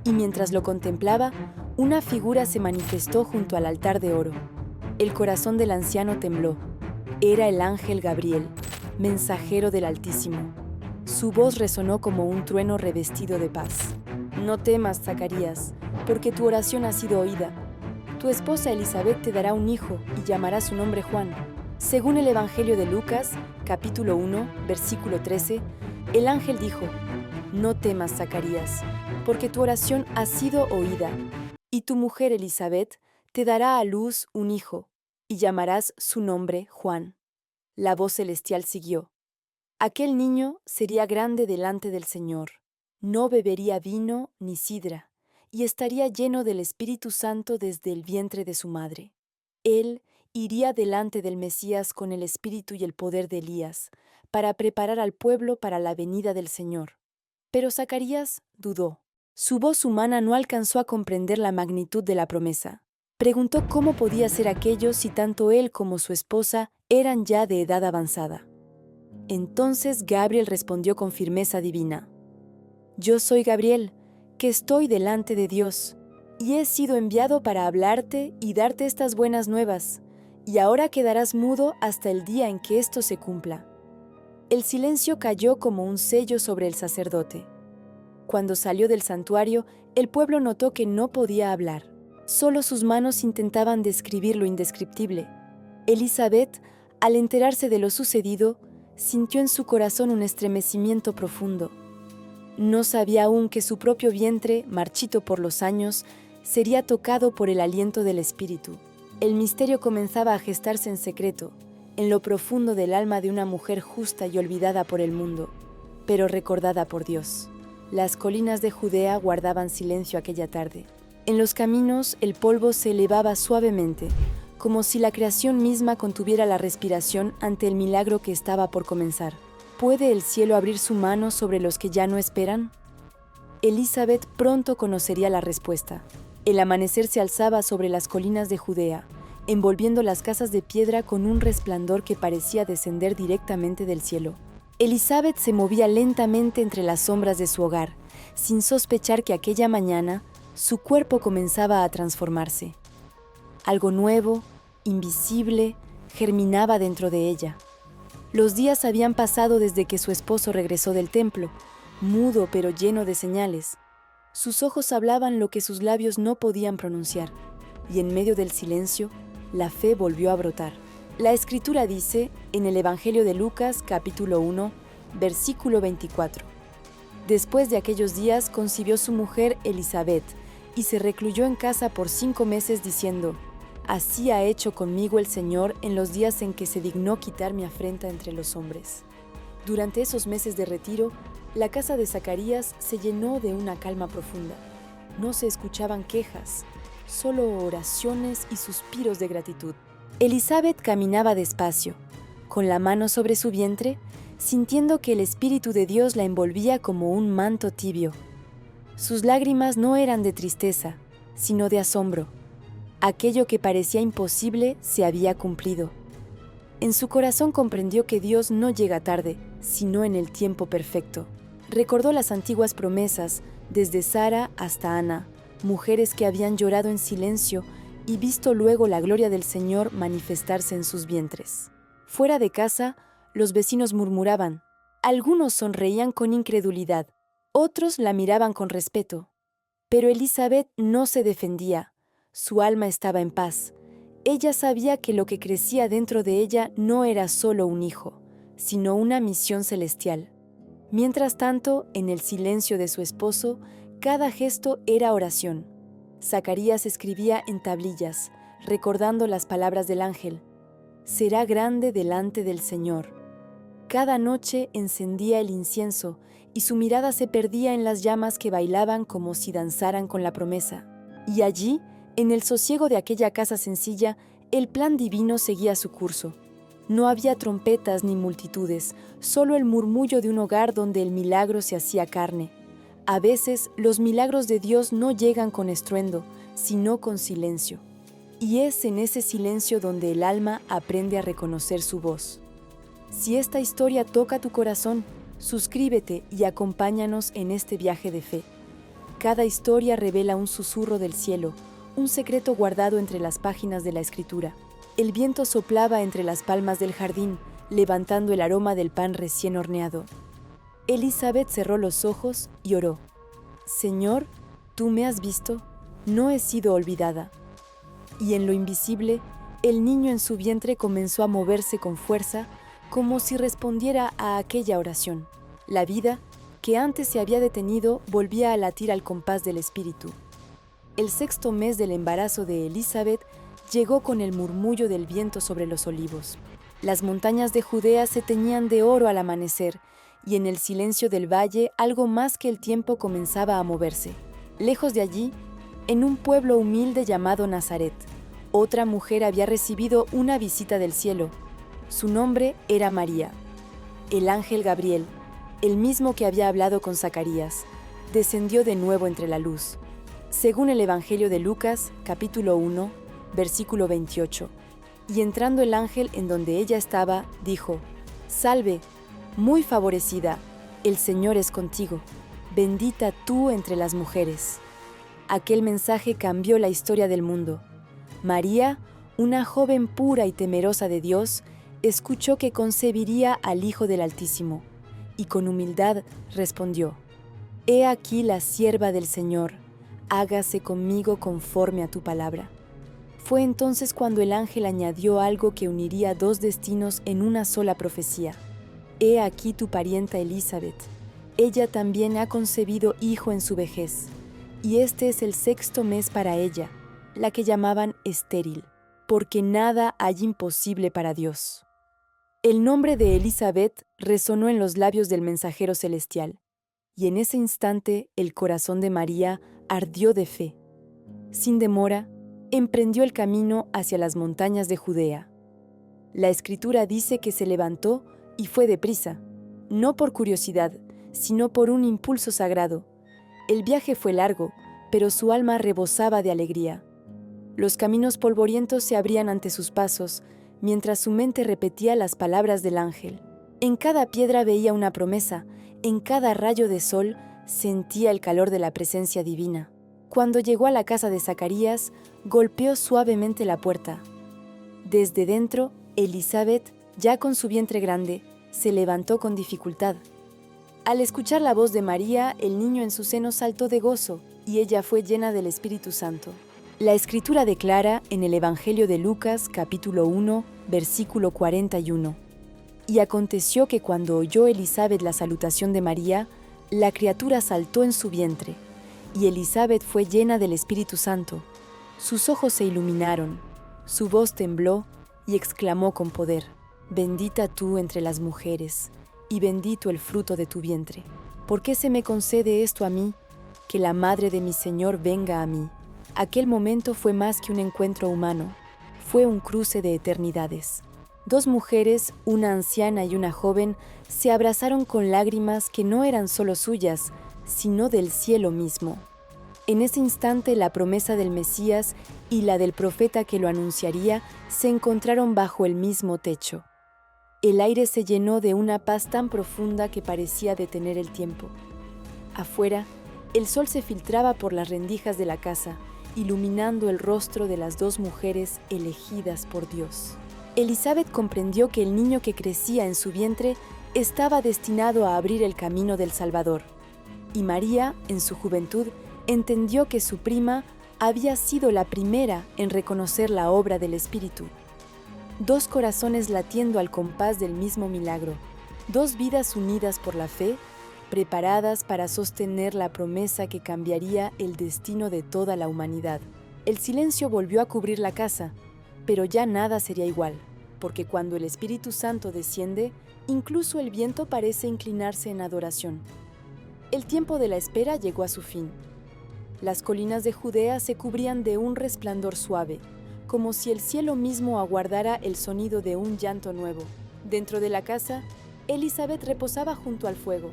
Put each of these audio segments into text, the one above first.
y mientras lo contemplaba, una figura se manifestó junto al altar de oro. El corazón del anciano tembló. Era el ángel Gabriel, mensajero del Altísimo. Su voz resonó como un trueno revestido de paz. No temas, Zacarías, porque tu oración ha sido oída. Tu esposa Elizabeth te dará un hijo y llamará su nombre Juan. Según el Evangelio de Lucas, capítulo 1, versículo 13, el ángel dijo: No temas, Zacarías, porque tu oración ha sido oída, y tu mujer Elizabeth te dará a luz un hijo, y llamarás su nombre Juan. La voz celestial siguió: Aquel niño sería grande delante del Señor. No bebería vino ni sidra, y estaría lleno del Espíritu Santo desde el vientre de su madre. Él iría delante del Mesías con el espíritu y el poder de Elías, para preparar al pueblo para la venida del Señor. Pero Zacarías dudó. Su voz humana no alcanzó a comprender la magnitud de la promesa. Preguntó cómo podía ser aquello si tanto él como su esposa eran ya de edad avanzada. Entonces Gabriel respondió con firmeza divina: Yo soy Gabriel, que estoy delante de Dios, y he sido enviado para hablarte y darte estas buenas nuevas, y ahora quedarás mudo hasta el día en que esto se cumpla. El silencio cayó como un sello sobre el sacerdote. Cuando salió del santuario, el pueblo notó que no podía hablar. Solo sus manos intentaban describir lo indescriptible. Elizabeth, al enterarse de lo sucedido, sintió en su corazón un estremecimiento profundo. No sabía aún que su propio vientre, marchito por los años, sería tocado por el aliento del Espíritu. El misterio comenzaba a gestarse en secreto, en lo profundo del alma de una mujer justa y olvidada por el mundo, pero recordada por Dios. Las colinas de Judea guardaban silencio aquella tarde. En los caminos el polvo se elevaba suavemente, como si la creación misma contuviera la respiración ante el milagro que estaba por comenzar. ¿Puede el cielo abrir su mano sobre los que ya no esperan? Elizabeth pronto conocería la respuesta. El amanecer se alzaba sobre las colinas de Judea, envolviendo las casas de piedra con un resplandor que parecía descender directamente del cielo. Elizabeth se movía lentamente entre las sombras de su hogar, sin sospechar que aquella mañana su cuerpo comenzaba a transformarse. Algo nuevo, invisible, germinaba dentro de ella. Los días habían pasado desde que su esposo regresó del templo, mudo pero lleno de señales. Sus ojos hablaban lo que sus labios no podían pronunciar, y en medio del silencio, la fe volvió a brotar. La Escritura dice, en el Evangelio de Lucas, capítulo 1, versículo 24: Después de aquellos días concibió su mujer Elizabeth, y se recluyó en casa por 5 meses diciendo: Así ha hecho conmigo el Señor en los días en que se dignó quitar mi afrenta entre los hombres. Durante esos meses de retiro, la casa de Zacarías se llenó de una calma profunda. No se escuchaban quejas, solo oraciones y suspiros de gratitud. Elizabeth caminaba despacio, con la mano sobre su vientre, sintiendo que el Espíritu de Dios la envolvía como un manto tibio. Sus lágrimas no eran de tristeza, sino de asombro. Aquello que parecía imposible se había cumplido. En su corazón comprendió que Dios no llega tarde, sino en el tiempo perfecto. Recordó las antiguas promesas, desde Sara hasta Ana, mujeres que habían llorado en silencio y visto luego la gloria del Señor manifestarse en sus vientres. Fuera de casa, los vecinos murmuraban. Algunos sonreían con incredulidad, otros la miraban con respeto. Pero Elizabeth no se defendía. Su alma estaba en paz. Ella sabía que lo que crecía dentro de ella no era solo un hijo, sino una misión celestial. Mientras tanto, en el silencio de su esposo, cada gesto era oración. Zacarías escribía en tablillas, recordando las palabras del ángel: Será grande delante del Señor. Cada noche encendía el incienso y su mirada se perdía en las llamas que bailaban como si danzaran con la promesa. Y allí, en el sosiego de aquella casa sencilla, el plan divino seguía su curso. No había trompetas ni multitudes, solo el murmullo de un hogar donde el milagro se hacía carne. A veces, los milagros de Dios no llegan con estruendo, sino con silencio. Y es en ese silencio donde el alma aprende a reconocer su voz. Si esta historia toca tu corazón, suscríbete y acompáñanos en este viaje de fe. Cada historia revela un susurro del cielo, un secreto guardado entre las páginas de la Escritura. El viento soplaba entre las palmas del jardín, levantando el aroma del pan recién horneado. Elizabeth cerró los ojos y oró. Señor, tú me has visto, no he sido olvidada. Y en lo invisible, el niño en su vientre comenzó a moverse con fuerza, como si respondiera a aquella oración. La vida, que antes se había detenido, volvía a latir al compás del espíritu. El 6º mes del embarazo de Elizabeth llegó con el murmullo del viento sobre los olivos. Las montañas de Judea se teñían de oro al amanecer, y en el silencio del valle algo más que el tiempo comenzaba a moverse. Lejos de allí, en un pueblo humilde llamado Nazaret, otra mujer había recibido una visita del cielo. Su nombre era María. El ángel Gabriel, el mismo que había hablado con Zacarías, descendió de nuevo entre la luz. Según el Evangelio de Lucas, capítulo 1, versículo 28. Y entrando el ángel en donde ella estaba, dijo: «Salve, muy favorecida, el Señor es contigo, bendita tú entre las mujeres». Aquel mensaje cambió la historia del mundo. María, una joven pura y temerosa de Dios, escuchó que concebiría al Hijo del Altísimo, y con humildad respondió: «He aquí la sierva del Señor, hágase conmigo conforme a tu palabra». Fue entonces cuando el ángel añadió algo que uniría dos destinos en una sola profecía. «He aquí tu parienta Elizabeth, ella también ha concebido hijo en su vejez, y este es el 6º mes para ella, la que llamaban estéril, porque nada hay imposible para Dios». El nombre de Elizabeth resonó en los labios del mensajero celestial, y en ese instante el corazón de María ardió de fe. Sin demora, emprendió el camino hacia las montañas de Judea. La Escritura dice que se levantó y fue deprisa, no por curiosidad, sino por un impulso sagrado. El viaje fue largo, pero su alma rebosaba de alegría. Los caminos polvorientos se abrían ante sus pasos, mientras su mente repetía las palabras del ángel. En cada piedra veía una promesa, en cada rayo de sol sentía el calor de la presencia divina. Cuando llegó a la casa de Zacarías, golpeó suavemente la puerta. Desde dentro, Elizabeth, ya con su vientre grande, se levantó con dificultad. Al escuchar la voz de María, el niño en su seno saltó de gozo, y ella fue llena del Espíritu Santo. La Escritura declara en el Evangelio de Lucas, capítulo 1, versículo 41. «Y aconteció que cuando oyó Elizabeth la salutación de María, la criatura saltó en su vientre, y Elizabeth fue llena del Espíritu Santo. Sus ojos se iluminaron, su voz tembló y exclamó con poder: «Bendita tú entre las mujeres, y bendito el fruto de tu vientre. ¿Por qué se me concede esto a mí? Que la madre de mi Señor venga a mí». Aquel momento fue más que un encuentro humano, fue un cruce de eternidades. Dos mujeres, una anciana y una joven, se abrazaron con lágrimas que no eran solo suyas, sino del cielo mismo. En ese instante la promesa del Mesías y la del profeta que lo anunciaría se encontraron bajo el mismo techo. El aire se llenó de una paz tan profunda que parecía detener el tiempo. Afuera, el sol se filtraba por las rendijas de la casa, iluminando el rostro de las dos mujeres elegidas por Dios. Elizabeth comprendió que el niño que crecía en su vientre estaba destinado a abrir el camino del Salvador. Y María, en su juventud, entendió que su prima había sido la primera en reconocer la obra del Espíritu. Dos corazones latiendo al compás del mismo milagro, dos vidas unidas por la fe, preparadas para sostener la promesa que cambiaría el destino de toda la humanidad. El silencio volvió a cubrir la casa, pero ya nada sería igual, porque cuando el Espíritu Santo desciende, incluso el viento parece inclinarse en adoración. El tiempo de la espera llegó a su fin. Las colinas de Judea se cubrían de un resplandor suave, como si el cielo mismo aguardara el sonido de un llanto nuevo. Dentro de la casa, Elizabeth reposaba junto al fuego,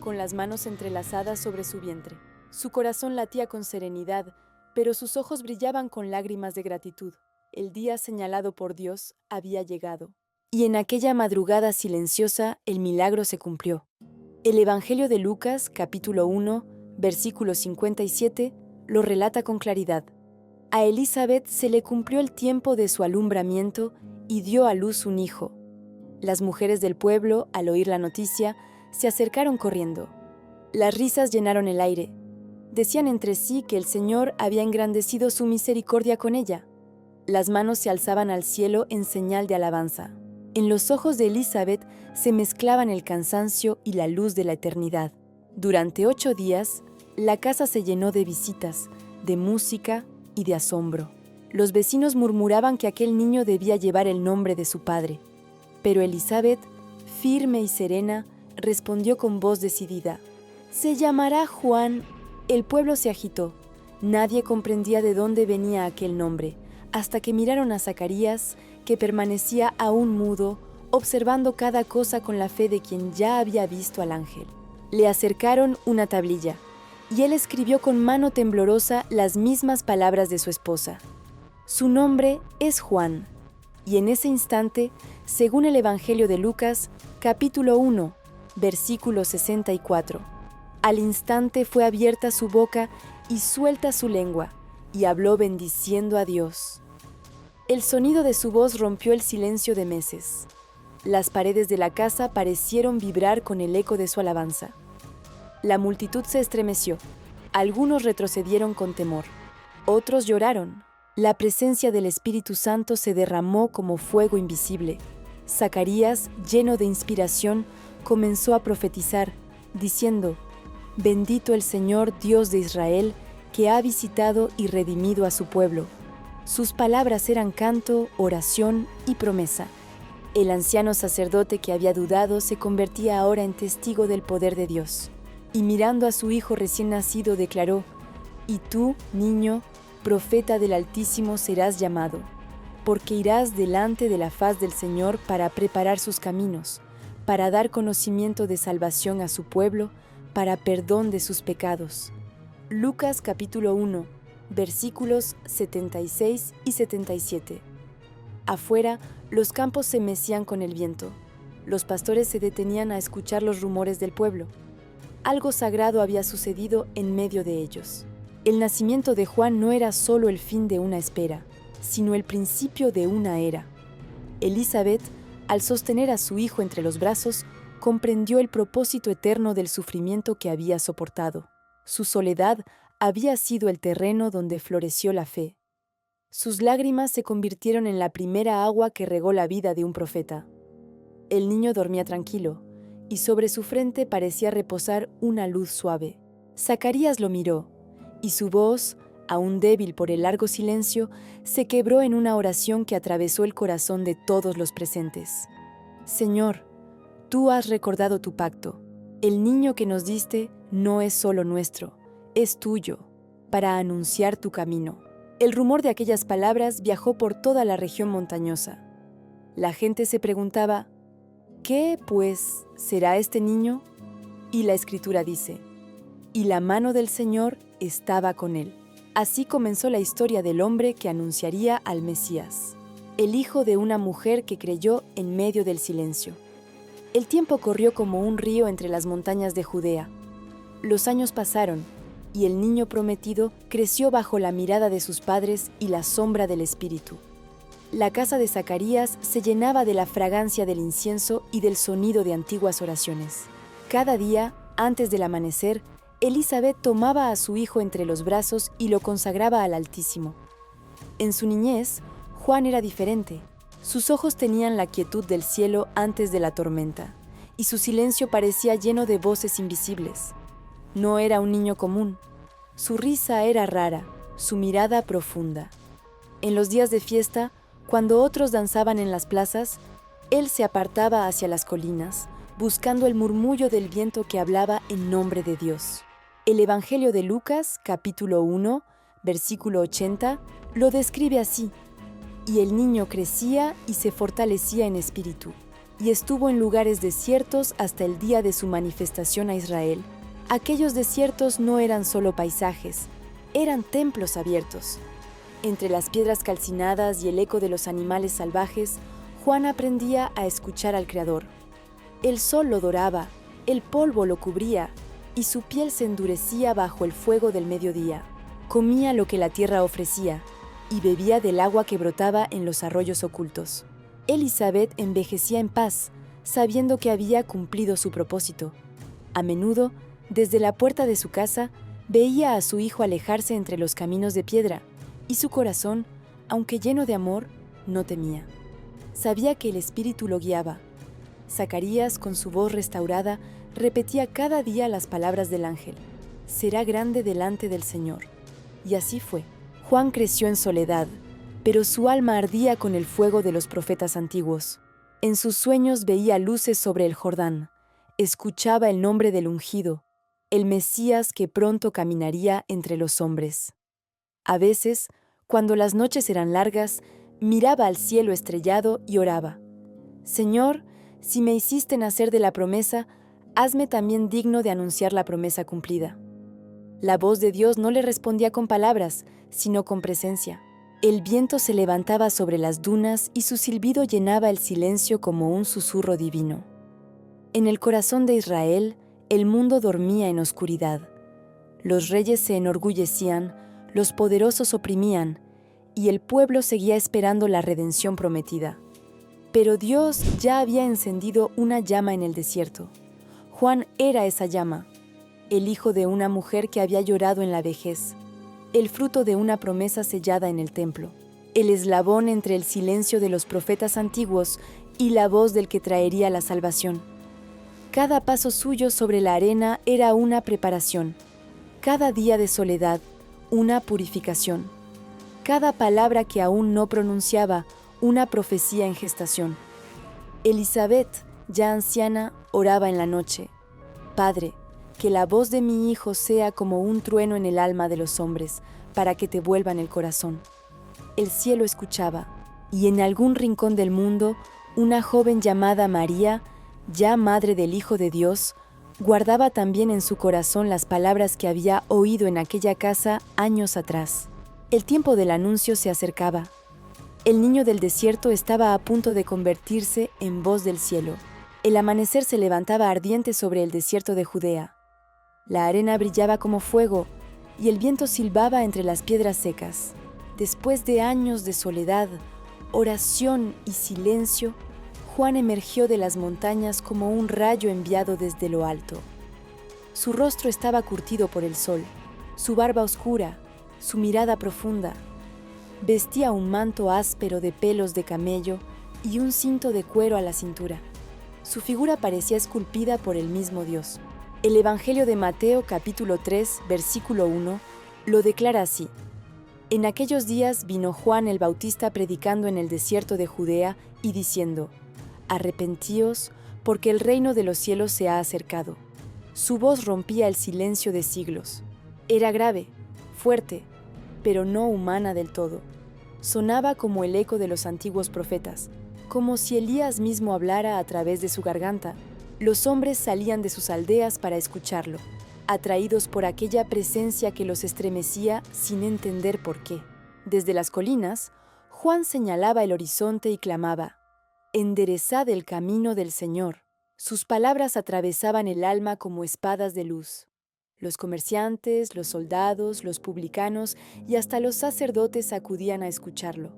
con las manos entrelazadas sobre su vientre. Su corazón latía con serenidad, pero sus ojos brillaban con lágrimas de gratitud. El día señalado por Dios había llegado. Y en aquella madrugada silenciosa, el milagro se cumplió. El Evangelio de Lucas, capítulo 1, versículo 57, lo relata con claridad. A Elizabeth se le cumplió el tiempo de su alumbramiento y dio a luz un hijo. Las mujeres del pueblo, al oír la noticia, se acercaron corriendo. Las risas llenaron el aire. Decían entre sí que el Señor había engrandecido su misericordia con ella. Las manos se alzaban al cielo en señal de alabanza. En los ojos de Elizabeth se mezclaban el cansancio y la luz de la eternidad. Durante 8 días, la casa se llenó de visitas, de música y de asombro. Los vecinos murmuraban que aquel niño debía llevar el nombre de su padre. Pero Elizabeth, firme y serena, respondió con voz decidida: «Se llamará Juan». El pueblo se agitó. Nadie comprendía de dónde venía aquel nombre, hasta que miraron a Zacarías, que permanecía aún mudo, observando cada cosa con la fe de quien ya había visto al ángel. Le acercaron una tablilla, y él escribió con mano temblorosa las mismas palabras de su esposa. Su nombre es Juan, y en ese instante, según el Evangelio de Lucas, capítulo 1, versículo 64, al instante fue abierta su boca y suelta su lengua, y habló bendiciendo a Dios. El sonido de su voz rompió el silencio de meses. Las paredes de la casa parecieron vibrar con el eco de su alabanza. La multitud se estremeció. Algunos retrocedieron con temor. Otros lloraron. La presencia del Espíritu Santo se derramó como fuego invisible. Zacarías, lleno de inspiración, comenzó a profetizar, diciendo: «Bendito el Señor, Dios de Israel, que ha visitado y redimido a su pueblo». Sus palabras eran canto, oración y promesa. El anciano sacerdote que había dudado se convertía ahora en testigo del poder de Dios. Y mirando a su hijo recién nacido declaró: «Y tú, niño, profeta del Altísimo serás llamado, porque irás delante de la faz del Señor para preparar sus caminos, para dar conocimiento de salvación a su pueblo, para perdón de sus pecados». Lucas capítulo 1, versículos 76 y 77. Afuera, los campos se mecían con el viento. Los pastores se detenían a escuchar los rumores del pueblo. Algo sagrado había sucedido en medio de ellos. El nacimiento de Juan no era solo el fin de una espera, sino el principio de una era. Elizabeth, al sostener a su hijo entre los brazos, comprendió el propósito eterno del sufrimiento que había soportado. Su soledad había sido el terreno donde floreció la fe. Sus lágrimas se convirtieron en la primera agua que regó la vida de un profeta. El niño dormía tranquilo, y sobre su frente parecía reposar una luz suave. Zacarías lo miró, y su voz, aún débil por el largo silencio, se quebró en una oración que atravesó el corazón de todos los presentes. «Señor, tú has recordado tu pacto. El niño que nos diste no es solo nuestro, es tuyo, para anunciar tu camino». El rumor de aquellas palabras viajó por toda la región montañosa. La gente se preguntaba: «¿Qué, pues, será este niño?». Y la Escritura dice: «Y la mano del Señor estaba con él». Así comenzó la historia del hombre que anunciaría al Mesías, el hijo de una mujer que creyó en medio del silencio. El tiempo corrió como un río entre las montañas de Judea. Los años pasaron, y el niño prometido creció bajo la mirada de sus padres y la sombra del Espíritu. La casa de Zacarías se llenaba de la fragancia del incienso y del sonido de antiguas oraciones. Cada día, antes del amanecer, Elizabeth tomaba a su hijo entre los brazos y lo consagraba al Altísimo. En su niñez, Juan era diferente. Sus ojos tenían la quietud del cielo antes de la tormenta, y su silencio parecía lleno de voces invisibles. No era un niño común. Su risa era rara, su mirada profunda. En los días de fiesta, cuando otros danzaban en las plazas, él se apartaba hacia las colinas, buscando el murmullo del viento que hablaba en nombre de Dios. El Evangelio de Lucas, capítulo 1, versículo 80, lo describe así: «Y el niño crecía y se fortalecía en espíritu, y estuvo en lugares desiertos hasta el día de su manifestación a Israel». Aquellos desiertos no eran solo paisajes, eran templos abiertos. Entre las piedras calcinadas y el eco de los animales salvajes, Juan aprendía a escuchar al Creador. El sol lo doraba, el polvo lo cubría, y su piel se endurecía bajo el fuego del mediodía. Comía lo que la tierra ofrecía y bebía del agua que brotaba en los arroyos ocultos. Elizabeth envejecía en paz, sabiendo que había cumplido su propósito. A menudo, desde la puerta de su casa, veía a su hijo alejarse entre los caminos de piedra, y su corazón, aunque lleno de amor, no temía. Sabía que el Espíritu lo guiaba. Zacarías, con su voz restaurada, repetía cada día las palabras del ángel: «Será grande delante del Señor». Y así fue. Juan creció en soledad, pero su alma ardía con el fuego de los profetas antiguos. En sus sueños veía luces sobre el Jordán, escuchaba el nombre del ungido, el Mesías que pronto caminaría entre los hombres. A veces, cuando las noches eran largas, miraba al cielo estrellado y oraba: «Señor, si me hiciste nacer de la promesa, hazme también digno de anunciar la promesa cumplida». La voz de Dios no le respondía con palabras, sino con presencia. El viento se levantaba sobre las dunas y su silbido llenaba el silencio como un susurro divino. En el corazón de Israel, el mundo dormía en oscuridad. Los reyes se enorgullecían, los poderosos oprimían, y el pueblo seguía esperando la redención prometida. Pero Dios ya había encendido una llama en el desierto. Juan era esa llama, el hijo de una mujer que había llorado en la vejez, el fruto de una promesa sellada en el templo, el eslabón entre el silencio de los profetas antiguos y la voz del que traería la salvación. Cada paso suyo sobre la arena era una preparación, cada día de soledad, una purificación, cada palabra que aún no pronunciaba, una profecía en gestación. Elizabeth, ya anciana, oraba en la noche: «Padre, que la voz de mi hijo sea como un trueno en el alma de los hombres, para que te vuelvan el corazón». El cielo escuchaba, y en algún rincón del mundo, una joven llamada María, ya madre del Hijo de Dios, guardaba también en su corazón las palabras que había oído en aquella casa años atrás. El tiempo del anuncio se acercaba. El niño del desierto estaba a punto de convertirse en voz del cielo. El amanecer se levantaba ardiente sobre el desierto de Judea. La arena brillaba como fuego y el viento silbaba entre las piedras secas. Después de años de soledad, oración y silencio, Juan emergió de las montañas como un rayo enviado desde lo alto. Su rostro estaba curtido por el sol, su barba oscura, su mirada profunda. Vestía un manto áspero de pelos de camello y un cinto de cuero a la cintura. Su figura parecía esculpida por el mismo Dios. El Evangelio de Mateo, capítulo 3, versículo 1, lo declara así: «En aquellos días vino Juan el Bautista predicando en el desierto de Judea y diciendo: Arrepentíos, porque el reino de los cielos se ha acercado». Su voz rompía el silencio de siglos. Era grave, fuerte, pero no humana del todo. Sonaba como el eco de los antiguos profetas, como si Elías mismo hablara a través de su garganta. Los hombres salían de sus aldeas para escucharlo, atraídos por aquella presencia que los estremecía sin entender por qué. Desde las colinas, Juan señalaba el horizonte y clamaba: «Enderezad el camino del Señor». Sus palabras atravesaban el alma como espadas de luz. Los comerciantes, los soldados, los publicanos y hasta los sacerdotes acudían a escucharlo.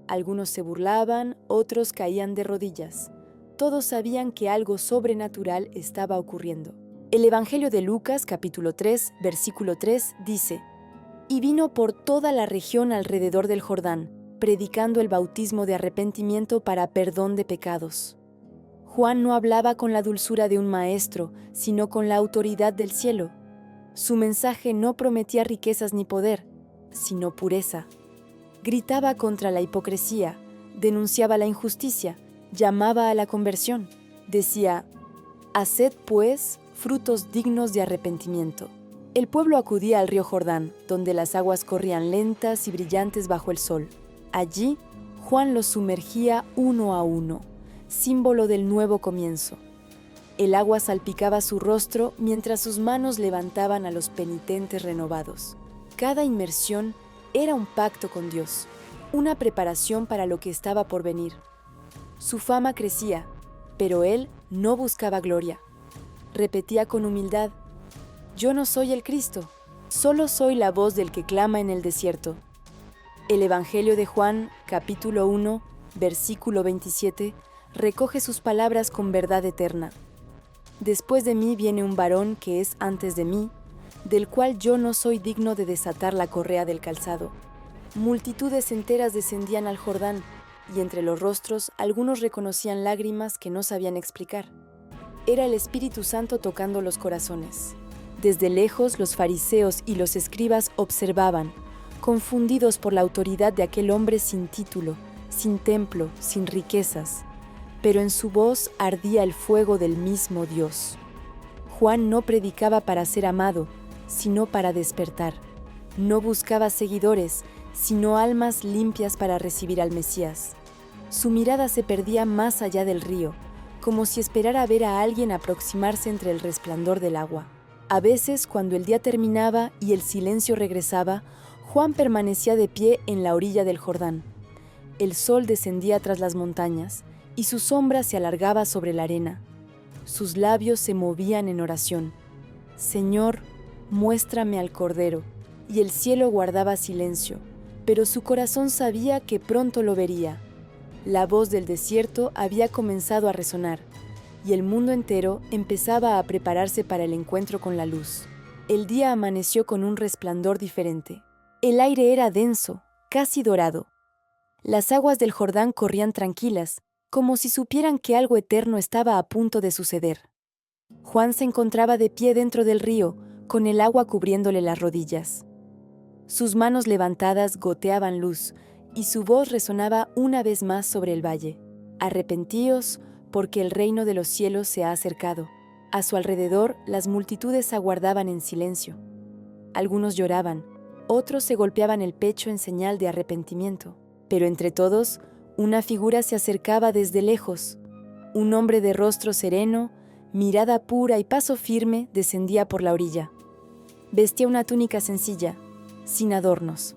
Algunos se burlaban, otros caían de rodillas. Todos sabían que algo sobrenatural estaba ocurriendo. El Evangelio de Lucas, capítulo 3, versículo 3, dice: «Y vino por toda la región alrededor del Jordán, predicando el bautismo de arrepentimiento para perdón de pecados». Juan no hablaba con la dulzura de un maestro, sino con la autoridad del cielo. Su mensaje no prometía riquezas ni poder, sino pureza. Gritaba contra la hipocresía, denunciaba la injusticia, llamaba a la conversión. Decía: «Haced, pues, frutos dignos de arrepentimiento». El pueblo acudía al río Jordán, donde las aguas corrían lentas y brillantes bajo el sol. Allí, Juan los sumergía uno a uno, símbolo del nuevo comienzo. El agua salpicaba su rostro mientras sus manos levantaban a los penitentes renovados. Cada inmersión era un pacto con Dios, una preparación para lo que estaba por venir. Su fama crecía, pero él no buscaba gloria. Repetía con humildad: Yo no soy el Cristo, solo soy la voz del que clama en el desierto. El Evangelio de Juan, capítulo 1, versículo 27, recoge sus palabras con verdad eterna. Después de mí viene un varón que es antes de mí, del cual yo no soy digno de desatar la correa del calzado. Multitudes enteras descendían al Jordán, y entre los rostros algunos reconocían lágrimas que no sabían explicar. Era el Espíritu Santo tocando los corazones. Desde lejos los fariseos y los escribas observaban, confundidos por la autoridad de aquel hombre sin título, sin templo, sin riquezas, pero en su voz ardía el fuego del mismo Dios. Juan no predicaba para ser amado, sino para despertar. No buscaba seguidores, sino almas limpias para recibir al Mesías. Su mirada se perdía más allá del río, como si esperara ver a alguien aproximarse entre el resplandor del agua. A veces, cuando el día terminaba y el silencio regresaba, Juan permanecía de pie en la orilla del Jordán. El sol descendía tras las montañas, y su sombra se alargaba sobre la arena. Sus labios se movían en oración. Señor, muéstrame al Cordero. Y el cielo guardaba silencio, pero su corazón sabía que pronto lo vería. La voz del desierto había comenzado a resonar, y el mundo entero empezaba a prepararse para el encuentro con la luz. El día amaneció con un resplandor diferente. El aire era denso, casi dorado. Las aguas del Jordán corrían tranquilas, como si supieran que algo eterno estaba a punto de suceder. Juan se encontraba de pie dentro del río, con el agua cubriéndole las rodillas. Sus manos levantadas goteaban luz, y su voz resonaba una vez más sobre el valle. Arrepentíos, porque el reino de los cielos se ha acercado. A su alrededor, las multitudes aguardaban en silencio. Algunos lloraban, otros se golpeaban el pecho en señal de arrepentimiento. Pero entre todos, una figura se acercaba desde lejos. Un hombre de rostro sereno, mirada pura y paso firme descendía por la orilla. Vestía una túnica sencilla, sin adornos.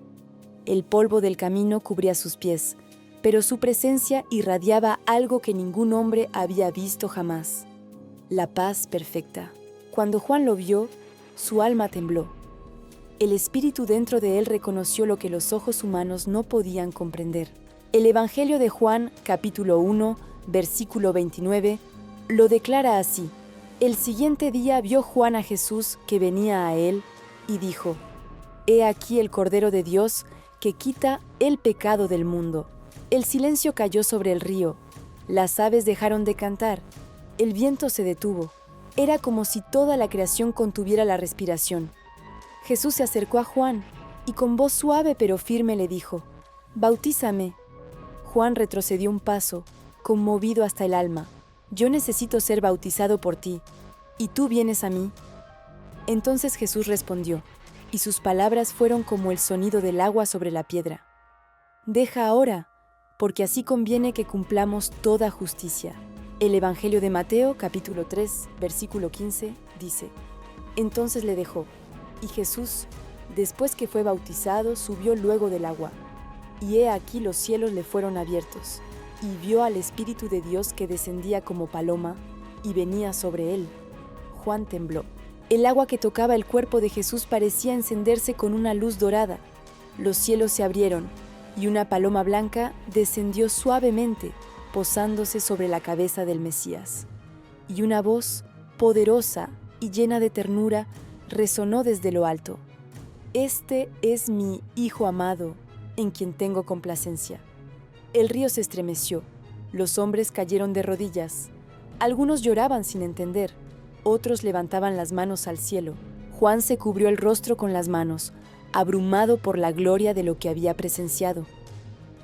El polvo del camino cubría sus pies, pero su presencia irradiaba algo que ningún hombre había visto jamás: la paz perfecta. Cuando Juan lo vio, su alma tembló. El espíritu dentro de él reconoció lo que los ojos humanos no podían comprender. El Evangelio de Juan, capítulo 1, versículo 29, lo declara así: El siguiente día vio Juan a Jesús que venía a él y dijo: He aquí el Cordero de Dios que quita el pecado del mundo. El silencio cayó sobre el río, las aves dejaron de cantar, el viento se detuvo. Era como si toda la creación contuviera la respiración. Jesús se acercó a Juan y con voz suave pero firme le dijo: Bautízame. Juan retrocedió un paso, conmovido hasta el alma. Yo necesito ser bautizado por ti, ¿y tú vienes a mí? Entonces Jesús respondió, y sus palabras fueron como el sonido del agua sobre la piedra: Deja ahora, porque así conviene que cumplamos toda justicia. El Evangelio de Mateo, capítulo 3, versículo 15, dice: Entonces le dejó, y Jesús, después que fue bautizado, subió luego del agua. Y he aquí los cielos le fueron abiertos, y vio al Espíritu de Dios que descendía como paloma, y venía sobre él. Juan tembló. El agua que tocaba el cuerpo de Jesús parecía encenderse con una luz dorada. Los cielos se abrieron, y una paloma blanca descendió suavemente, posándose sobre la cabeza del Mesías. Y una voz, poderosa y llena de ternura, resonó desde lo alto: Este es mi Hijo amado, en quien tengo complacencia. El río se estremeció, los hombres cayeron de rodillas. Algunos lloraban sin entender, otros levantaban las manos al cielo. Juan se cubrió el rostro con las manos, abrumado por la gloria de lo que había presenciado.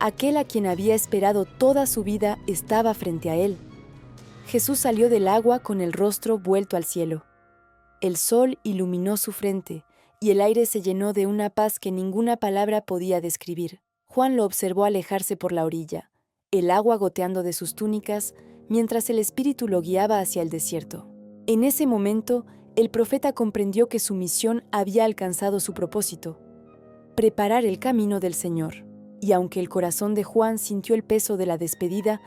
Aquel a quien había esperado toda su vida estaba frente a él. Jesús salió del agua con el rostro vuelto al cielo. El sol iluminó su frente, y el aire se llenó de una paz que ninguna palabra podía describir. Juan lo observó alejarse por la orilla, el agua goteando de sus túnicas, mientras el Espíritu lo guiaba hacia el desierto. En ese momento, el profeta comprendió que su misión había alcanzado su propósito: preparar el camino del Señor. Y aunque el corazón de Juan sintió el peso de la despedida,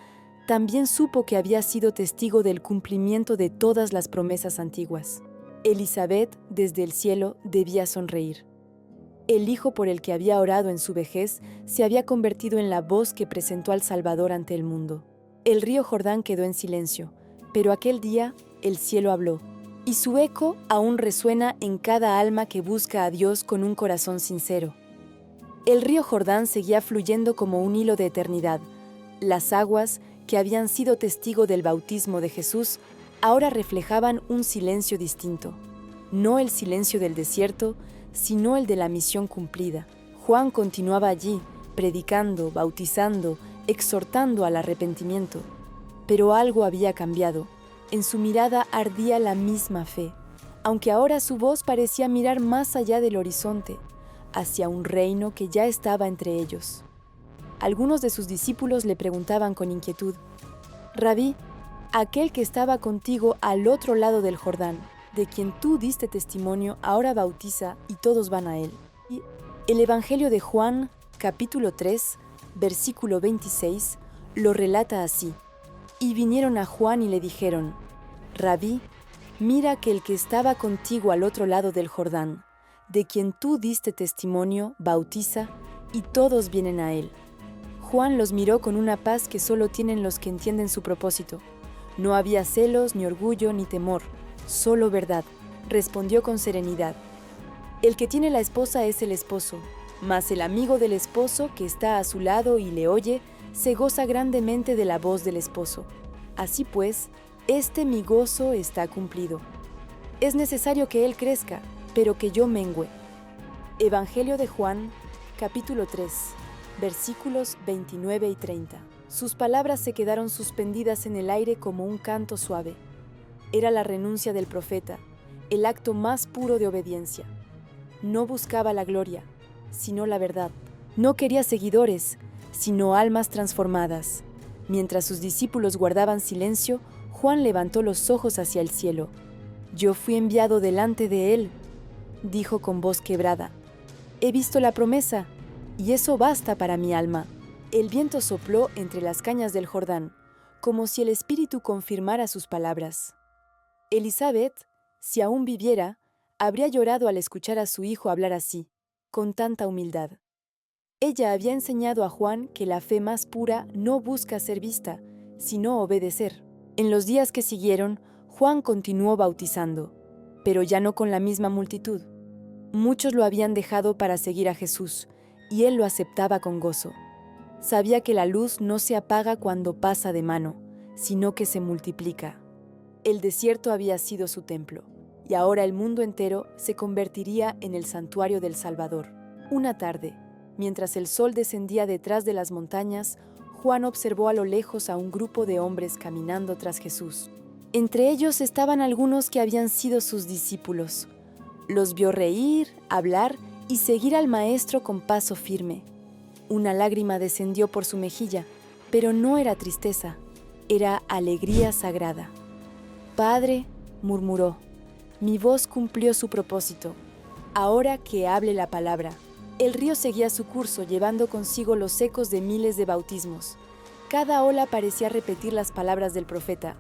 también supo que había sido testigo del cumplimiento de todas las promesas antiguas. Elizabeth, desde el cielo, debía sonreír. El hijo por el que había orado en su vejez se había convertido en la voz que presentó al Salvador ante el mundo. El río Jordán quedó en silencio, pero aquel día el cielo habló, y su eco aún resuena en cada alma que busca a Dios con un corazón sincero. El río Jordán seguía fluyendo como un hilo de eternidad. Las aguas, que habían sido testigo del bautismo de Jesús, ahora reflejaban un silencio distinto. No el silencio del desierto, sino el de la misión cumplida. Juan continuaba allí, predicando, bautizando, exhortando al arrepentimiento. Pero algo había cambiado. En su mirada ardía la misma fe, aunque ahora su voz parecía mirar más allá del horizonte, hacia un reino que ya estaba entre ellos. Algunos de sus discípulos le preguntaban con inquietud: «Rabí, aquel que estaba contigo al otro lado del Jordán, de quien tú diste testimonio, ahora bautiza y todos van a él». Y el Evangelio de Juan, capítulo 3, versículo 26, lo relata así: «Y vinieron a Juan y le dijeron: Rabí, mira que el que estaba contigo al otro lado del Jordán, de quien tú diste testimonio, bautiza, y todos vienen a él». Juan los miró con una paz que solo tienen los que entienden su propósito. No había celos, ni orgullo, ni temor, solo verdad. Respondió con serenidad: «El que tiene la esposa es el esposo, mas el amigo del esposo que está a su lado y le oye, se goza grandemente de la voz del esposo. Así pues, mi gozo está cumplido. Es necesario que él crezca, pero que yo mengüe». Evangelio de Juan, capítulo 3, versículos 29 y 30. Sus palabras se quedaron suspendidas en el aire como un canto suave. Era la renuncia del profeta, el acto más puro de obediencia. No buscaba la gloria, sino la verdad. No quería seguidores, sino almas transformadas. Mientras sus discípulos guardaban silencio, Juan levantó los ojos hacia el cielo. «Yo fui enviado delante de él», dijo con voz quebrada. «He visto la promesa, y eso basta para mi alma». El viento sopló entre las cañas del Jordán, como si el Espíritu confirmara sus palabras. Elizabeth, si aún viviera, habría llorado al escuchar a su hijo hablar así, con tanta humildad. Ella había enseñado a Juan que la fe más pura no busca ser vista, sino obedecer. En los días que siguieron, Juan continuó bautizando, pero ya no con la misma multitud. Muchos lo habían dejado para seguir a Jesús, y él lo aceptaba con gozo. Sabía que la luz no se apaga cuando pasa de mano, sino que se multiplica. El desierto había sido su templo, y ahora el mundo entero se convertiría en el santuario del Salvador. Una tarde, mientras el sol descendía detrás de las montañas, Juan observó a lo lejos a un grupo de hombres caminando tras Jesús. Entre ellos estaban algunos que habían sido sus discípulos. Los vio reír, hablar y seguir al Maestro con paso firme. Una lágrima descendió por su mejilla, pero no era tristeza, era alegría sagrada. «Padre», murmuró, «mi voz cumplió su propósito. Ahora que hable la palabra». El río seguía su curso, llevando consigo los ecos de miles de bautismos. Cada ola parecía repetir las palabras del profeta: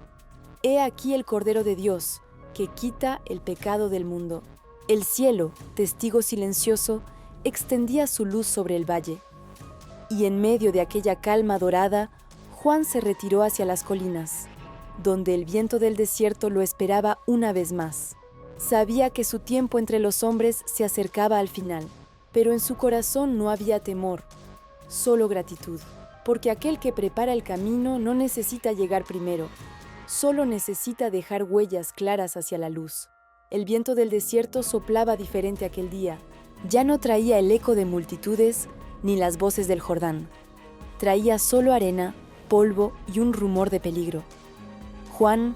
«He aquí el Cordero de Dios, que quita el pecado del mundo». El cielo, testigo silencioso, extendía su luz sobre el valle. Y en medio de aquella calma dorada, Juan se retiró hacia las colinas, donde el viento del desierto lo esperaba una vez más. Sabía que su tiempo entre los hombres se acercaba al final, pero en su corazón no había temor, solo gratitud, porque aquel que prepara el camino no necesita llegar primero, solo necesita dejar huellas claras hacia la luz. El viento del desierto soplaba diferente aquel día. Ya no traía el eco de multitudes ni las voces del Jordán. Traía solo arena, polvo y un rumor de peligro. Juan,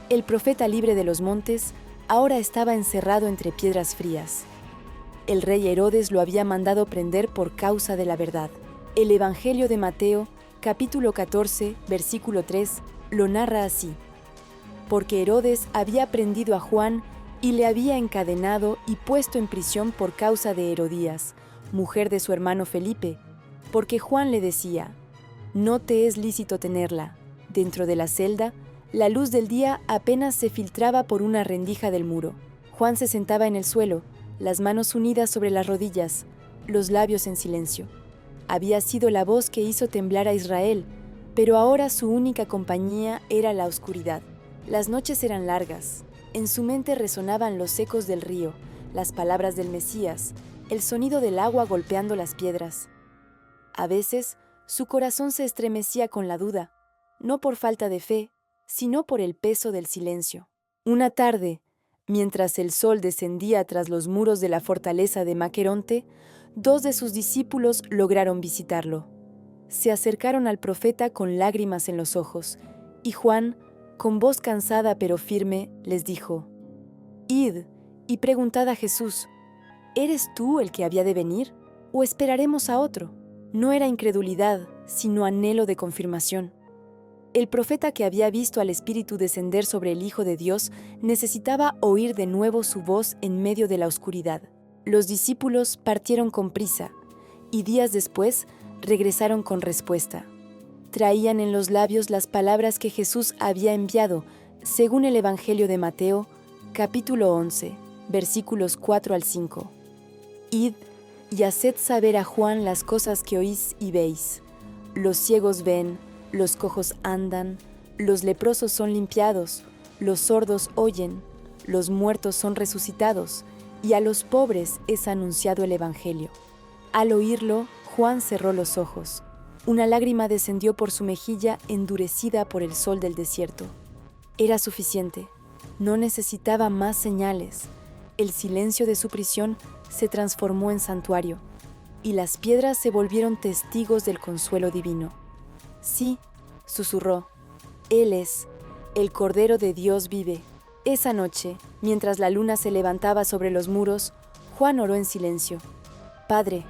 el profeta libre de los montes, ahora estaba encerrado entre piedras frías. El rey Herodes lo había mandado prender por causa de la verdad. El Evangelio de Mateo, capítulo 14, versículo 3, lo narra así: «Porque Herodes había prendido a Juan y le había encadenado y puesto en prisión por causa de Herodías, mujer de su hermano Felipe, porque Juan le decía: no te es lícito tenerla». Dentro de la celda, la luz del día apenas se filtraba por una rendija del muro. Juan se sentaba en el suelo, las manos unidas sobre las rodillas, los labios en silencio. Había sido la voz que hizo temblar a Israel, pero ahora su única compañía era la oscuridad. Las noches eran largas. En su mente resonaban los ecos del río, las palabras del Mesías, el sonido del agua golpeando las piedras. A veces, su corazón se estremecía con la duda, no por falta de fe, sino por el peso del silencio. Una tarde, mientras el sol descendía tras los muros de la fortaleza de Maqueronte, 2 de sus discípulos lograron visitarlo. Se acercaron al profeta con lágrimas en los ojos, y Juan, con voz cansada pero firme, les dijo: «Id y preguntad a Jesús, ¿eres tú el que había de venir, o esperaremos a otro?». No era incredulidad, sino anhelo de confirmación. El profeta que había visto al Espíritu descender sobre el Hijo de Dios necesitaba oír de nuevo su voz en medio de la oscuridad. Los discípulos partieron con prisa, y días después regresaron con respuesta. Traían en los labios las palabras que Jesús había enviado, según el Evangelio de Mateo, capítulo 11, versículos 4 al 5. Id y haced saber a Juan las cosas que oís y veis. Los ciegos ven, los cojos andan, los leprosos son limpiados, los sordos oyen, los muertos son resucitados, y a los pobres es anunciado el Evangelio. Al oírlo, Juan cerró los ojos. Una lágrima descendió por su mejilla endurecida por el sol del desierto. Era suficiente. No necesitaba más señales. El silencio de su prisión se transformó en santuario, y las piedras se volvieron testigos del consuelo divino. «Sí», susurró, «Él es, el Cordero de Dios vive». Esa noche, mientras la luna se levantaba sobre los muros, Juan oró en silencio. «Padre,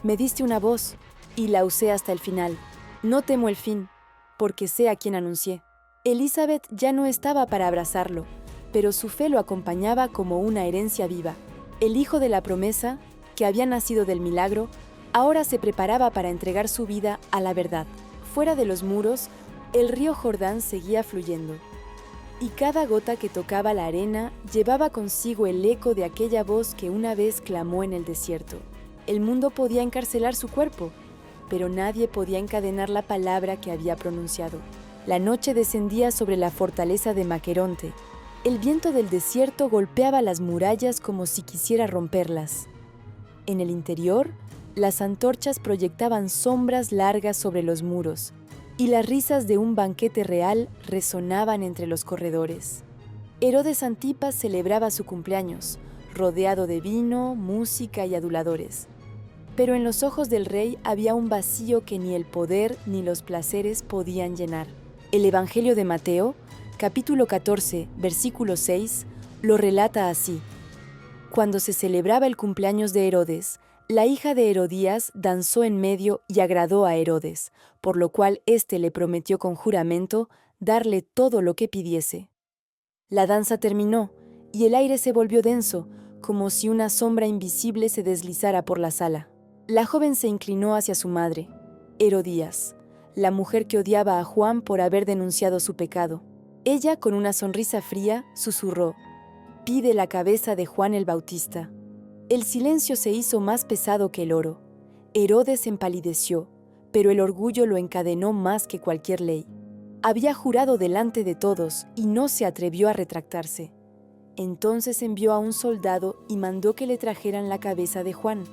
me diste una voz, y la usé hasta el final. No temo el fin, porque sé a quién anuncié». Elizabeth ya no estaba para abrazarlo, pero su fe lo acompañaba como una herencia viva. El hijo de la promesa, que había nacido del milagro, ahora se preparaba para entregar su vida a la verdad. Fuera de los muros, el río Jordán seguía fluyendo, y cada gota que tocaba la arena llevaba consigo el eco de aquella voz que una vez clamó en el desierto. El mundo podía encarcelar su cuerpo, pero nadie podía encadenar la palabra que había pronunciado. La noche descendía sobre la fortaleza de Maqueronte. El viento del desierto golpeaba las murallas como si quisiera romperlas. En el interior, las antorchas proyectaban sombras largas sobre los muros, y las risas de un banquete real resonaban entre los corredores. Herodes Antipas celebraba su cumpleaños, rodeado de vino, música y aduladores. Pero en los ojos del rey había un vacío que ni el poder ni los placeres podían llenar. El Evangelio de Mateo, capítulo 14, versículo 6, lo relata así. Cuando se celebraba el cumpleaños de Herodes, la hija de Herodías danzó en medio y agradó a Herodes, por lo cual éste le prometió con juramento darle todo lo que pidiese. La danza terminó, y el aire se volvió denso, como si una sombra invisible se deslizara por la sala. La joven se inclinó hacia su madre, Herodías, la mujer que odiaba a Juan por haber denunciado su pecado. Ella, con una sonrisa fría, susurró: «Pide la cabeza de Juan el Bautista». El silencio se hizo más pesado que el oro. Herodes empalideció, pero el orgullo lo encadenó más que cualquier ley. Había jurado delante de todos y no se atrevió a retractarse. Entonces envió a un soldado y mandó que le trajeran la cabeza de Juan.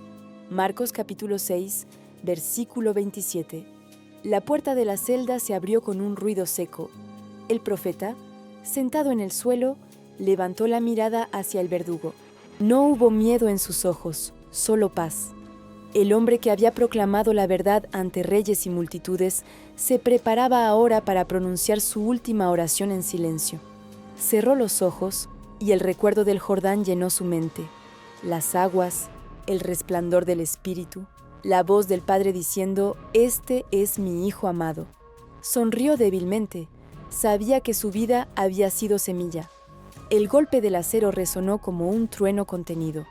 Marcos capítulo 6, versículo 27. La puerta de la celda se abrió con un ruido seco. El profeta, sentado en el suelo, levantó la mirada hacia el verdugo. No hubo miedo en sus ojos, solo paz. El hombre que había proclamado la verdad ante reyes y multitudes se preparaba ahora para pronunciar su última oración en silencio. Cerró los ojos y el recuerdo del Jordán llenó su mente. Las aguas, el resplandor del Espíritu, la voz del Padre diciendo: «Este es mi Hijo amado». Sonrió débilmente. Sabía que su vida había sido semilla. El golpe del acero resonó como un trueno contenido.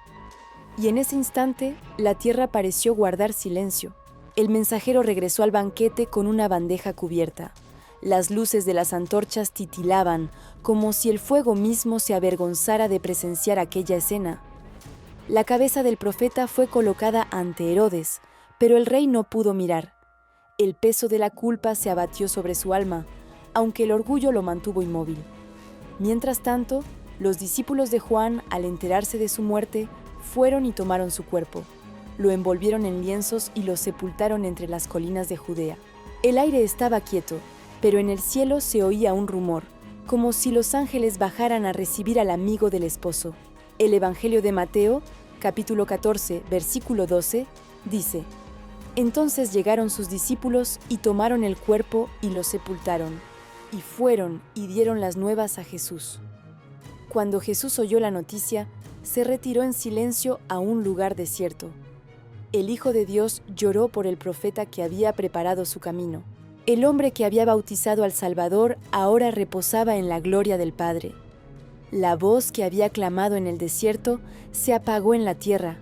Y en ese instante, la tierra pareció guardar silencio. El mensajero regresó al banquete con una bandeja cubierta. Las luces de las antorchas titilaban, como si el fuego mismo se avergonzara de presenciar aquella escena. La cabeza del profeta fue colocada ante Herodes, pero el rey no pudo mirar. El peso de la culpa se abatió sobre su alma, aunque el orgullo lo mantuvo inmóvil. Mientras tanto, los discípulos de Juan, al enterarse de su muerte, fueron y tomaron su cuerpo. Lo envolvieron en lienzos y lo sepultaron entre las colinas de Judea. El aire estaba quieto, pero en el cielo se oía un rumor, como si los ángeles bajaran a recibir al amigo del esposo. El Evangelio de Mateo, capítulo 14, versículo 12, dice: Entonces llegaron sus discípulos y tomaron el cuerpo y lo sepultaron, y fueron y dieron las nuevas a Jesús. Cuando Jesús oyó la noticia, se retiró en silencio a un lugar desierto. El Hijo de Dios lloró por el profeta que había preparado su camino. El hombre que había bautizado al Salvador ahora reposaba en la gloria del Padre. La voz que había clamado en el desierto se apagó en la tierra,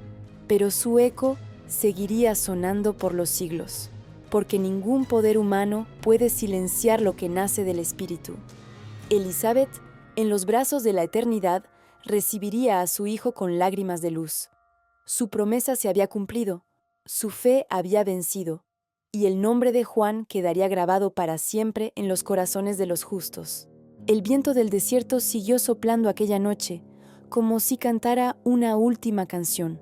pero su eco seguiría sonando por los siglos, porque ningún poder humano puede silenciar lo que nace del Espíritu. Elizabeth, en los brazos de la eternidad, recibiría a su hijo con lágrimas de luz. Su promesa se había cumplido, su fe había vencido, y el nombre de Juan quedaría grabado para siempre en los corazones de los justos. El viento del desierto siguió soplando aquella noche, como si cantara una última canción.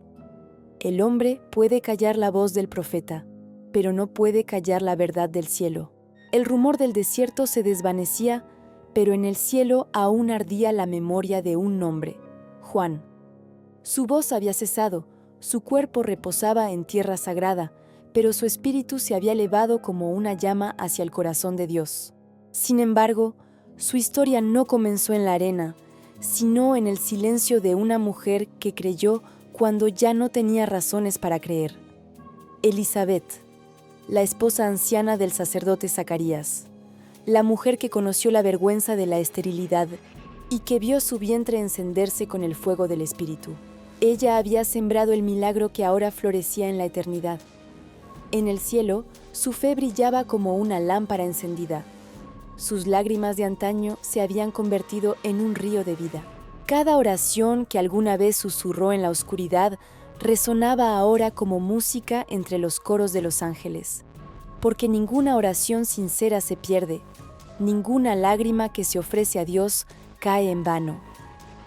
El hombre puede callar la voz del profeta, pero no puede callar la verdad del cielo. El rumor del desierto se desvanecía, pero en el cielo aún ardía la memoria de un nombre: Juan. Su voz había cesado, su cuerpo reposaba en tierra sagrada, pero su espíritu se había elevado como una llama hacia el corazón de Dios. Sin embargo, su historia no comenzó en la arena, sino en el silencio de una mujer que creyó cuando ya no tenía razones para creer. Elizabeth, la esposa anciana del sacerdote Zacarías, la mujer que conoció la vergüenza de la esterilidad y que vio su vientre encenderse con el fuego del Espíritu. Ella había sembrado el milagro que ahora florecía en la eternidad. En el cielo, su fe brillaba como una lámpara encendida. Sus lágrimas de antaño se habían convertido en un río de vida. Cada oración que alguna vez susurró en la oscuridad resonaba ahora como música entre los coros de los ángeles. Porque ninguna oración sincera se pierde, ninguna lágrima que se ofrece a Dios cae en vano.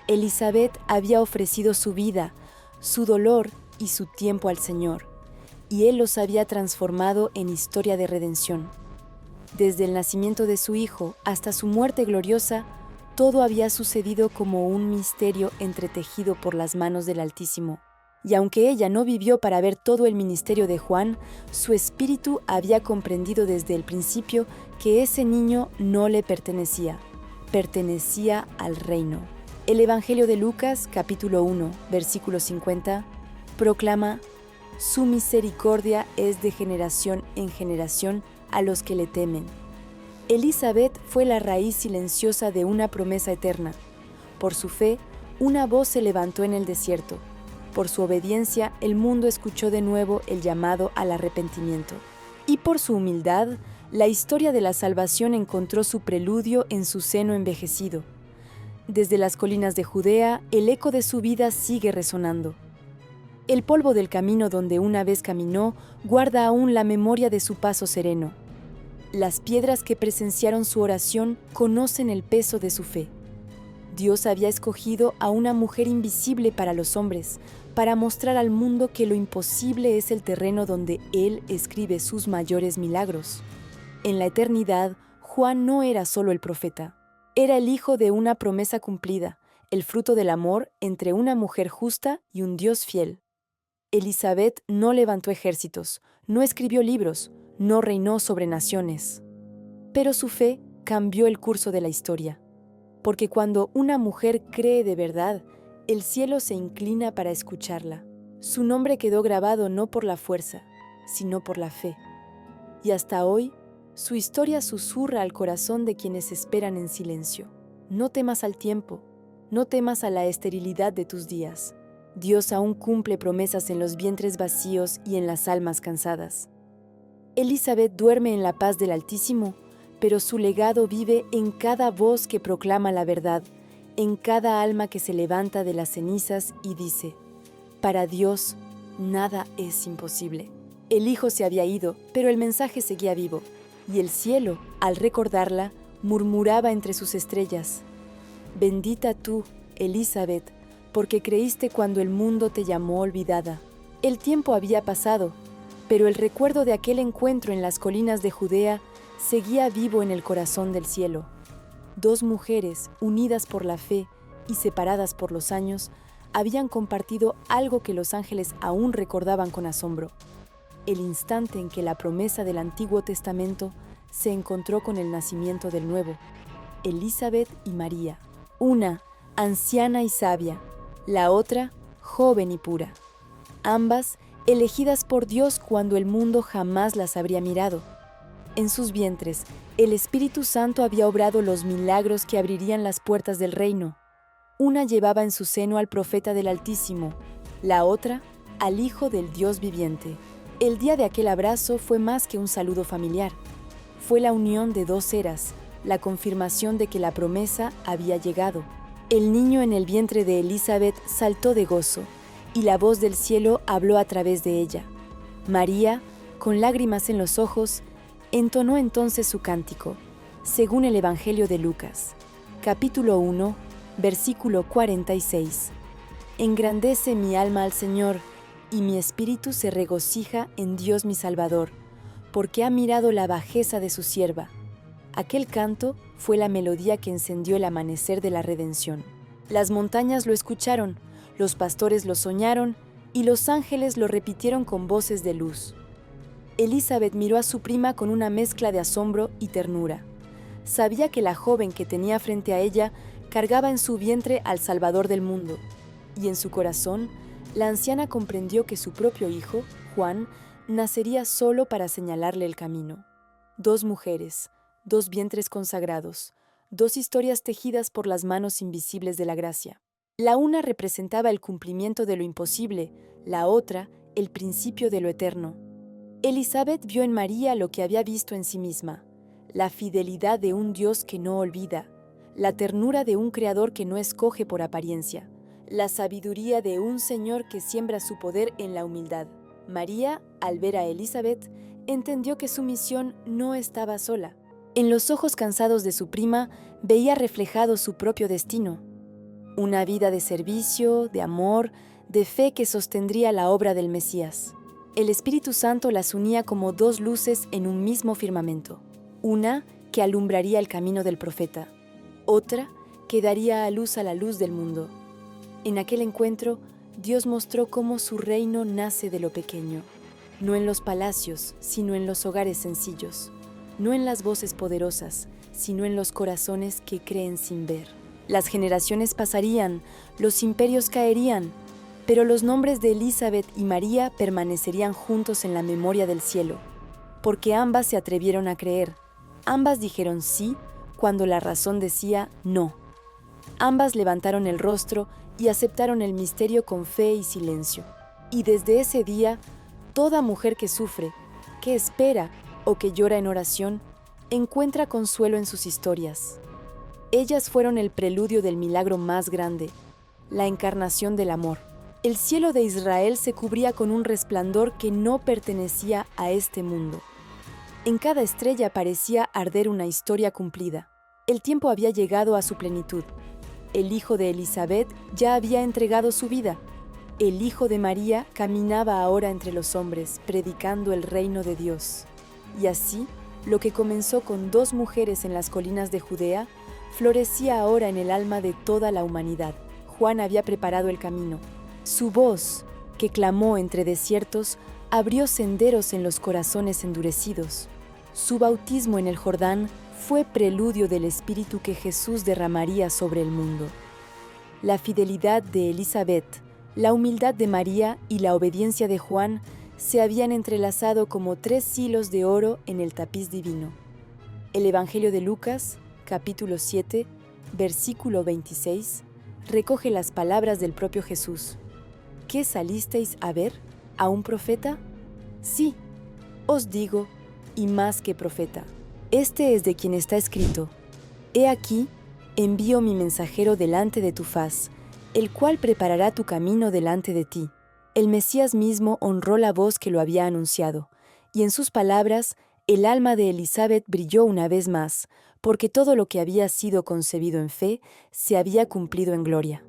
Elizabeth había ofrecido su vida, su dolor y su tiempo al Señor, y Él los había transformado en historia de redención. Desde el nacimiento de su hijo hasta su muerte gloriosa, todo había sucedido como un misterio entretejido por las manos del Altísimo. Y aunque ella no vivió para ver todo el ministerio de Juan, su espíritu había comprendido desde el principio que ese niño no le pertenecía, pertenecía al reino. El Evangelio de Lucas, capítulo 1, versículo 50, proclama: Su misericordia es de generación en generación a los que le temen. Elizabeth fue la raíz silenciosa de una promesa eterna. Por su fe, una voz se levantó en el desierto. Por su obediencia, el mundo escuchó de nuevo el llamado al arrepentimiento. Y por su humildad, la historia de la salvación encontró su preludio en su seno envejecido. Desde las colinas de Judea, el eco de su vida sigue resonando. El polvo del camino donde una vez caminó guarda aún la memoria de su paso sereno. Las piedras que presenciaron su oración conocen el peso de su fe. Dios había escogido a una mujer invisible para los hombres, para mostrar al mundo que lo imposible es el terreno donde Él escribe sus mayores milagros. En la eternidad, Juan no era solo el profeta, era el hijo de una promesa cumplida, el fruto del amor entre una mujer justa y un Dios fiel. Elizabeth no levantó ejércitos, no escribió libros, no reinó sobre naciones. Pero su fe cambió el curso de la historia, porque cuando una mujer cree de verdad, el cielo se inclina para escucharla. Su nombre quedó grabado no por la fuerza, sino por la fe. Y hasta hoy, su historia susurra al corazón de quienes esperan en silencio. No temas al tiempo, no temas a la esterilidad de tus días. Dios aún cumple promesas en los vientres vacíos y en las almas cansadas. Elizabeth duerme en la paz del Altísimo, pero su legado vive en cada voz que proclama la verdad, en cada alma que se levanta de las cenizas y dice: para Dios, nada es imposible. El Hijo se había ido, pero el mensaje seguía vivo, y el cielo, al recordarla, murmuraba entre sus estrellas: bendita tú, Elizabeth, porque creíste cuando el mundo te llamó olvidada. El tiempo había pasado, pero el recuerdo de aquel encuentro en las colinas de Judea seguía vivo en el corazón del cielo. Dos mujeres, unidas por la fe y separadas por los años, habían compartido algo que los ángeles aún recordaban con asombro: el instante en que la promesa del Antiguo Testamento se encontró con el nacimiento del Nuevo. Elizabeth y María, una anciana y sabia, la otra joven y pura, ambas elegidas por Dios cuando el mundo jamás las habría mirado. En sus vientres, el Espíritu Santo había obrado los milagros que abrirían las puertas del reino. Una llevaba en su seno al profeta del Altísimo, la otra al Hijo del Dios viviente. El día de aquel abrazo fue más que un saludo familiar. Fue la unión de dos eras, la confirmación de que la promesa había llegado. El niño en el vientre de Elizabeth saltó de gozo, y la voz del cielo habló a través de ella. María, con lágrimas en los ojos, entonó entonces su cántico, según el Evangelio de Lucas, capítulo 1, versículo 46. Engrandece mi alma al Señor, y mi espíritu se regocija en Dios mi Salvador, porque ha mirado la bajeza de su sierva. Aquel canto fue la melodía que encendió el amanecer de la redención. Las montañas lo escucharon, los pastores lo soñaron, y los ángeles lo repitieron con voces de luz. Elizabeth miró a su prima con una mezcla de asombro y ternura. Sabía que la joven que tenía frente a ella cargaba en su vientre al Salvador del mundo, y en su corazón, la anciana comprendió que su propio hijo, Juan, nacería solo para señalarle el camino. Dos mujeres, dos vientres consagrados, dos historias tejidas por las manos invisibles de la gracia. La una representaba el cumplimiento de lo imposible, la otra, el principio de lo eterno. Elizabeth vio en María lo que había visto en sí misma: la fidelidad de un Dios que no olvida, la ternura de un Creador que no escoge por apariencia, la sabiduría de un Señor que siembra su poder en la humildad. María, al ver a Elizabeth, entendió que su misión no estaba sola. En los ojos cansados de su prima veía reflejado su propio destino. Una vida de servicio, de amor, de fe que sostendría la obra del Mesías. El Espíritu Santo las unía como dos luces en un mismo firmamento. Una que alumbraría el camino del profeta, otra que daría a luz a la luz del mundo. En aquel encuentro, Dios mostró cómo su reino nace de lo pequeño, no en los palacios, sino en los hogares sencillos, no en las voces poderosas, sino en los corazones que creen sin ver. Las generaciones pasarían, los imperios caerían, pero los nombres de Elizabeth y María permanecerían juntos en la memoria del cielo, porque ambas se atrevieron a creer, ambas dijeron sí cuando la razón decía no. Ambas levantaron el rostro y aceptaron el misterio con fe y silencio. Y desde ese día, toda mujer que sufre, que espera o que llora en oración, encuentra consuelo en sus historias. Ellas fueron el preludio del milagro más grande, la encarnación del amor. El cielo de Israel se cubría con un resplandor que no pertenecía a este mundo. En cada estrella parecía arder una historia cumplida. El tiempo había llegado a su plenitud. El hijo de Elizabeth ya había entregado su vida. El hijo de María caminaba ahora entre los hombres, predicando el reino de Dios. Y así, lo que comenzó con dos mujeres en las colinas de Judea, florecía ahora en el alma de toda la humanidad. Juan había preparado el camino. Su voz, que clamó entre desiertos, abrió senderos en los corazones endurecidos. Su bautismo en el Jordán fue preludio del Espíritu que Jesús derramaría sobre el mundo. La fidelidad de Elizabeth, la humildad de María y la obediencia de Juan se habían entrelazado como tres hilos de oro en el tapiz divino. El Evangelio de Lucas, capítulo 7, versículo 26, recoge las palabras del propio Jesús. ¿Qué salisteis a ver? ¿A un profeta? Sí, os digo, y más que profeta. Este es de quien está escrito: He aquí, envío mi mensajero delante de tu faz, el cual preparará tu camino delante de ti. El Mesías mismo honró la voz que lo había anunciado, y en sus palabras el alma de Elisabet brilló una vez más, porque todo lo que había sido concebido en fe se había cumplido en gloria.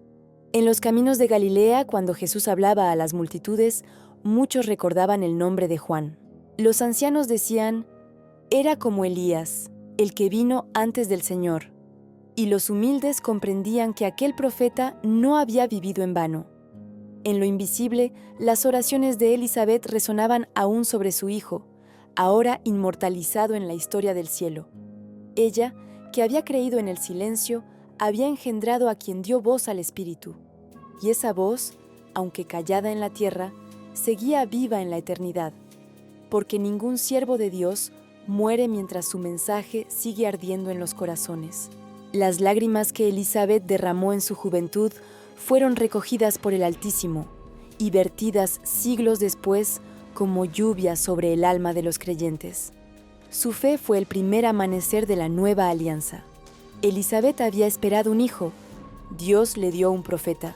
En los caminos de Galilea, cuando Jesús hablaba a las multitudes, muchos recordaban el nombre de Juan. Los ancianos decían: era como Elías, el que vino antes del Señor. Y los humildes comprendían que aquel profeta no había vivido en vano. En lo invisible, las oraciones de Elisabet resonaban aún sobre su hijo, ahora inmortalizado en la historia del cielo. Ella, que había creído en el silencio, había engendrado a quien dio voz al Espíritu. Y esa voz, aunque callada en la tierra, seguía viva en la eternidad, porque ningún siervo de Dios muere mientras su mensaje sigue ardiendo en los corazones. Las lágrimas que Elisabet derramó en su juventud fueron recogidas por el Altísimo y vertidas siglos después como lluvia sobre el alma de los creyentes. Su fe fue el primer amanecer de la nueva alianza. Elisabet había esperado un hijo, Dios le dio un profeta.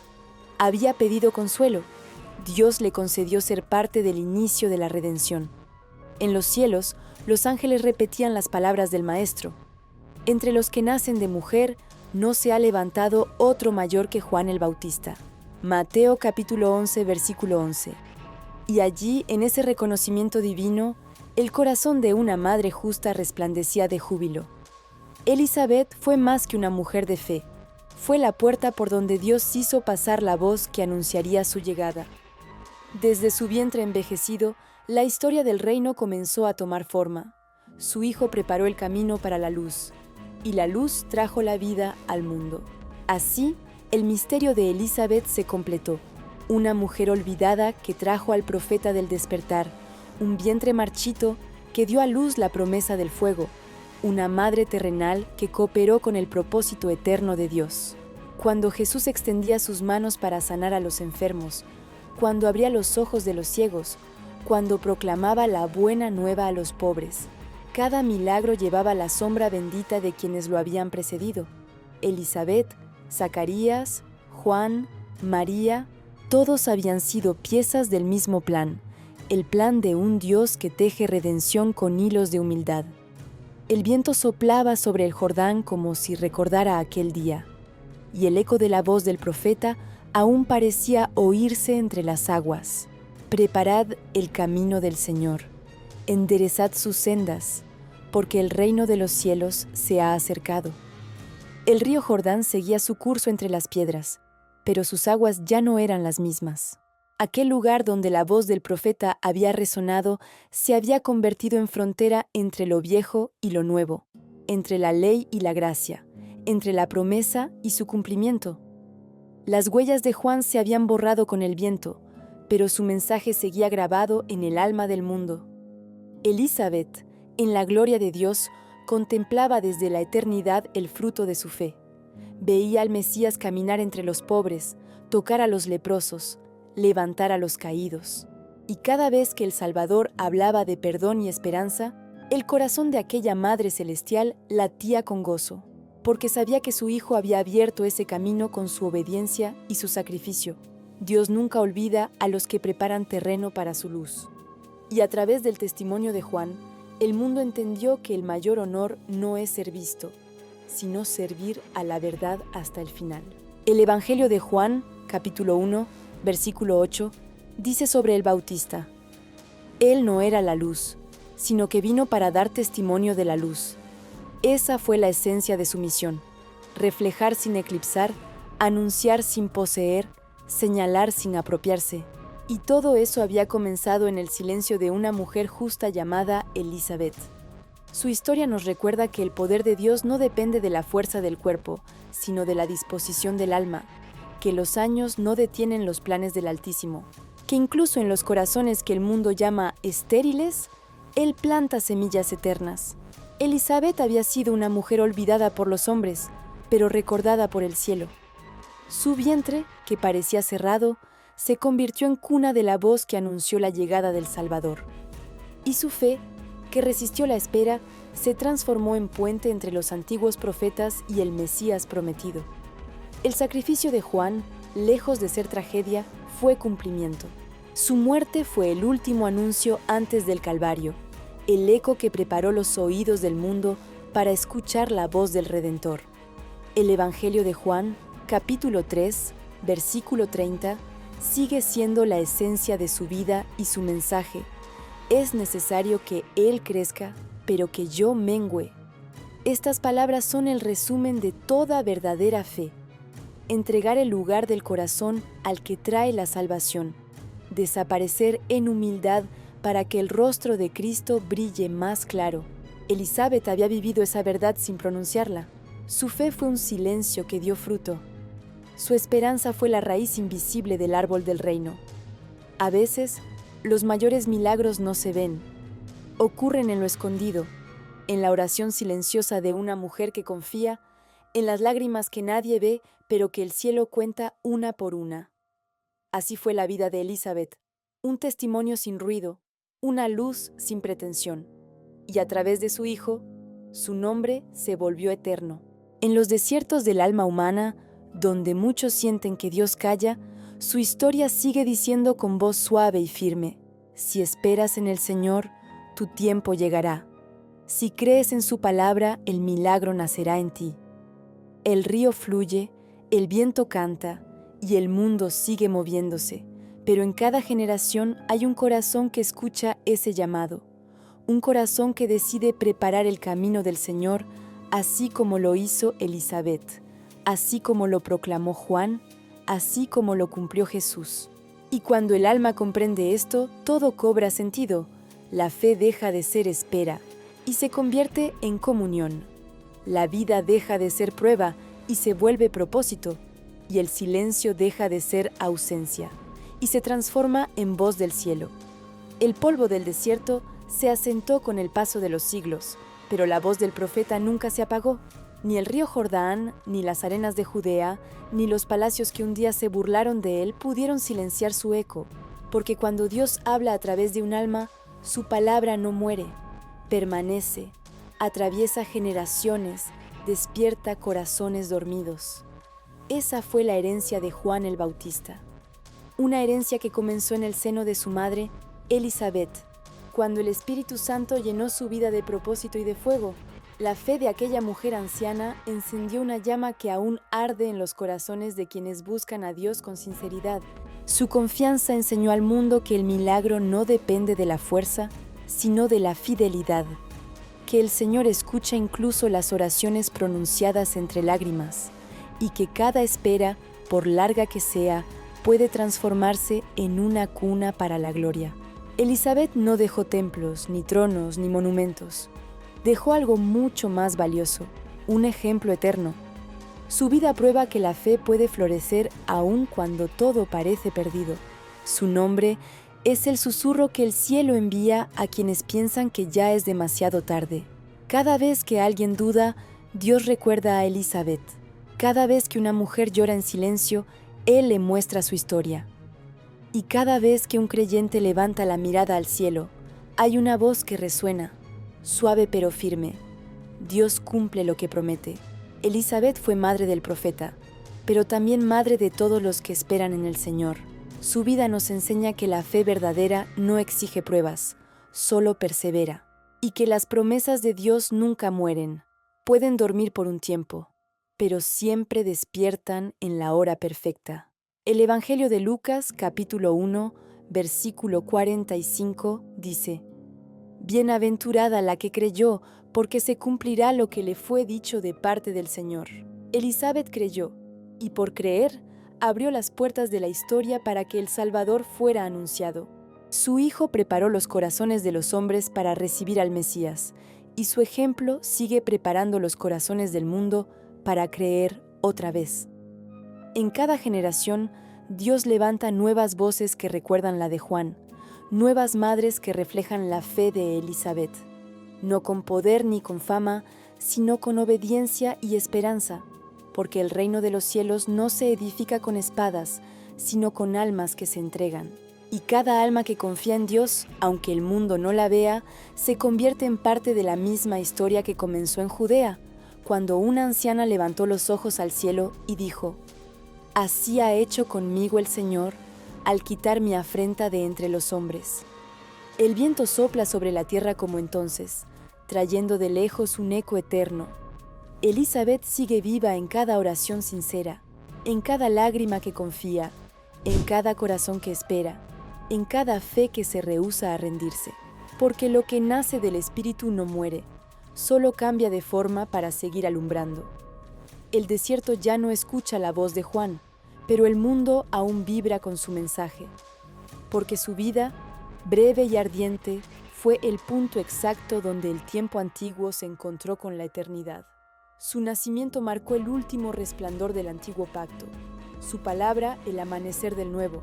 Había pedido consuelo, Dios le concedió ser parte del inicio de la redención. En los cielos, los ángeles repetían las palabras del Maestro: entre los que nacen de mujer, no se ha levantado otro mayor que Juan el Bautista. Mateo capítulo 11, versículo 11. Y allí, en ese reconocimiento divino, el corazón de una madre justa resplandecía de júbilo. Elisabet fue más que una mujer de fe. Fue la puerta por donde Dios hizo pasar la voz que anunciaría su llegada. Desde su vientre envejecido, la historia del reino comenzó a tomar forma. Su hijo preparó el camino para la luz, y la luz trajo la vida al mundo. Así, el misterio de Elisabet se completó. Una mujer olvidada que trajo al profeta del despertar, un vientre marchito que dio a luz la promesa del fuego, una madre terrenal que cooperó con el propósito eterno de Dios. Cuando Jesús extendía sus manos para sanar a los enfermos, cuando abría los ojos de los ciegos, cuando proclamaba la buena nueva a los pobres, cada milagro llevaba la sombra bendita de quienes lo habían precedido. Elisabet, Zacarías, Juan, María, todos habían sido piezas del mismo plan, el plan de un Dios que teje redención con hilos de humildad. El viento soplaba sobre el Jordán como si recordara aquel día, y el eco de la voz del profeta aún parecía oírse entre las aguas. Preparad el camino del Señor, enderezad sus sendas, porque el reino de los cielos se ha acercado. El río Jordán seguía su curso entre las piedras, pero sus aguas ya no eran las mismas. Aquel lugar donde la voz del profeta había resonado se había convertido en frontera entre lo viejo y lo nuevo, entre la ley y la gracia, entre la promesa y su cumplimiento. Las huellas de Juan se habían borrado con el viento, pero su mensaje seguía grabado en el alma del mundo. Elisabet, en la gloria de Dios, contemplaba desde la eternidad el fruto de su fe. Veía al Mesías caminar entre los pobres, tocar a los leprosos, levantar a los caídos. Y cada vez que el Salvador hablaba de perdón y esperanza, el corazón de aquella Madre Celestial latía con gozo, porque sabía que su Hijo había abierto ese camino con su obediencia y su sacrificio. Dios nunca olvida a los que preparan terreno para su luz. Y a través del testimonio de Juan, el mundo entendió que el mayor honor no es ser visto, sino servir a la verdad hasta el final. El Evangelio de Juan, capítulo 1, versículo 8, dice sobre el Bautista: Él no era la luz, sino que vino para dar testimonio de la luz. Esa fue la esencia de su misión: reflejar sin eclipsar, anunciar sin poseer, señalar sin apropiarse. Y todo eso había comenzado en el silencio de una mujer justa llamada Elisabet. Su historia nos recuerda que el poder de Dios no depende de la fuerza del cuerpo, sino de la disposición del alma, que los años no detienen los planes del Altísimo, que incluso en los corazones que el mundo llama estériles, Él planta semillas eternas. Elisabet había sido una mujer olvidada por los hombres, pero recordada por el cielo. Su vientre, que parecía cerrado, se convirtió en cuna de la voz que anunció la llegada del Salvador. Y su fe, que resistió la espera, se transformó en puente entre los antiguos profetas y el Mesías prometido. El sacrificio de Juan, lejos de ser tragedia, fue cumplimiento. Su muerte fue el último anuncio antes del Calvario, el eco que preparó los oídos del mundo para escuchar la voz del Redentor. El Evangelio de Juan, capítulo 3, versículo 30, sigue siendo la esencia de su vida y su mensaje. Es necesario que Él crezca, pero que yo mengüe. Estas palabras son el resumen de toda verdadera fe. Entregar el lugar del corazón al que trae la salvación. Desaparecer en humildad para que el rostro de Cristo brille más claro. Elizabeth había vivido esa verdad sin pronunciarla. Su fe fue un silencio que dio fruto. Su esperanza fue la raíz invisible del árbol del reino. A veces, los mayores milagros no se ven. Ocurren en lo escondido, en la oración silenciosa de una mujer que confía, en las lágrimas que nadie ve, pero que el cielo cuenta una por una. Así fue la vida de Elizabeth, un testimonio sin ruido, una luz sin pretensión. Y a través de su hijo, su nombre se volvió eterno. En los desiertos del alma humana, donde muchos sienten que Dios calla, su historia sigue diciendo con voz suave y firme: si esperas en el Señor, tu tiempo llegará. Si crees en su palabra, el milagro nacerá en ti. El río fluye, el viento canta y el mundo sigue moviéndose, pero en cada generación hay un corazón que escucha ese llamado, un corazón que decide preparar el camino del Señor, así como lo hizo Elizabeth, así como lo proclamó Juan, así como lo cumplió Jesús. Y cuando el alma comprende esto, todo cobra sentido. La fe deja de ser espera y se convierte en comunión. La vida deja de ser prueba y se vuelve propósito, y el silencio deja de ser ausencia y se transforma en voz del cielo. El polvo del desierto se asentó con el paso de los siglos, pero la voz del profeta nunca se apagó. Ni el río Jordán, ni las arenas de Judea, ni los palacios que un día se burlaron de él pudieron silenciar su eco, porque cuando Dios habla a través de un alma, su palabra no muere, permanece, atraviesa generaciones, despierta corazones dormidos. Esa fue la herencia de Juan el Bautista, una herencia que comenzó en el seno de su madre, Elizabeth, cuando el Espíritu Santo llenó su vida de propósito y de fuego. La fe de aquella mujer anciana encendió una llama que aún arde en los corazones de quienes buscan a Dios con sinceridad. Su confianza enseñó al mundo que el milagro no depende de la fuerza, sino de la fidelidad, que el Señor escucha incluso las oraciones pronunciadas entre lágrimas, y que cada espera, por larga que sea, puede transformarse en una cuna para la gloria. Elizabeth no dejó templos, ni tronos, ni monumentos. Dejó algo mucho más valioso, un ejemplo eterno. Su vida prueba que la fe puede florecer aun cuando todo parece perdido. Su nombre es el susurro que el cielo envía a quienes piensan que ya es demasiado tarde. Cada vez que alguien duda, Dios recuerda a Elizabeth. Cada vez que una mujer llora en silencio, Él le muestra su historia. Y cada vez que un creyente levanta la mirada al cielo, hay una voz que resuena, suave pero firme. Dios cumple lo que promete. Elizabeth fue madre del profeta, pero también madre de todos los que esperan en el Señor. Su vida nos enseña que la fe verdadera no exige pruebas, solo persevera, y que las promesas de Dios nunca mueren. Pueden dormir por un tiempo, pero siempre despiertan en la hora perfecta. El Evangelio de Lucas, capítulo 1, versículo 45, dice: Bienaventurada la que creyó, porque se cumplirá lo que le fue dicho de parte del Señor. Elizabeth creyó, y por creer, abrió las puertas de la historia para que el Salvador fuera anunciado. Su hijo preparó los corazones de los hombres para recibir al Mesías, y su ejemplo sigue preparando los corazones del mundo para creer otra vez. En cada generación, Dios levanta nuevas voces que recuerdan la de Juan, nuevas madres que reflejan la fe de Elizabeth, no con poder ni con fama, sino con obediencia y esperanza, porque el reino de los cielos no se edifica con espadas, sino con almas que se entregan. Y cada alma que confía en Dios, aunque el mundo no la vea, se convierte en parte de la misma historia que comenzó en Judea, cuando una anciana levantó los ojos al cielo y dijo: «Así ha hecho conmigo el Señor, al quitar mi afrenta de entre los hombres». El viento sopla sobre la tierra como entonces, trayendo de lejos un eco eterno. Elizabeth sigue viva en cada oración sincera, en cada lágrima que confía, en cada corazón que espera, en cada fe que se rehúsa a rendirse. Porque lo que nace del Espíritu no muere, solo cambia de forma para seguir alumbrando. El desierto ya no escucha la voz de Juan, pero el mundo aún vibra con su mensaje. Porque su vida, breve y ardiente, fue el punto exacto donde el tiempo antiguo se encontró con la eternidad. Su nacimiento marcó el último resplandor del antiguo pacto, su palabra el amanecer del nuevo.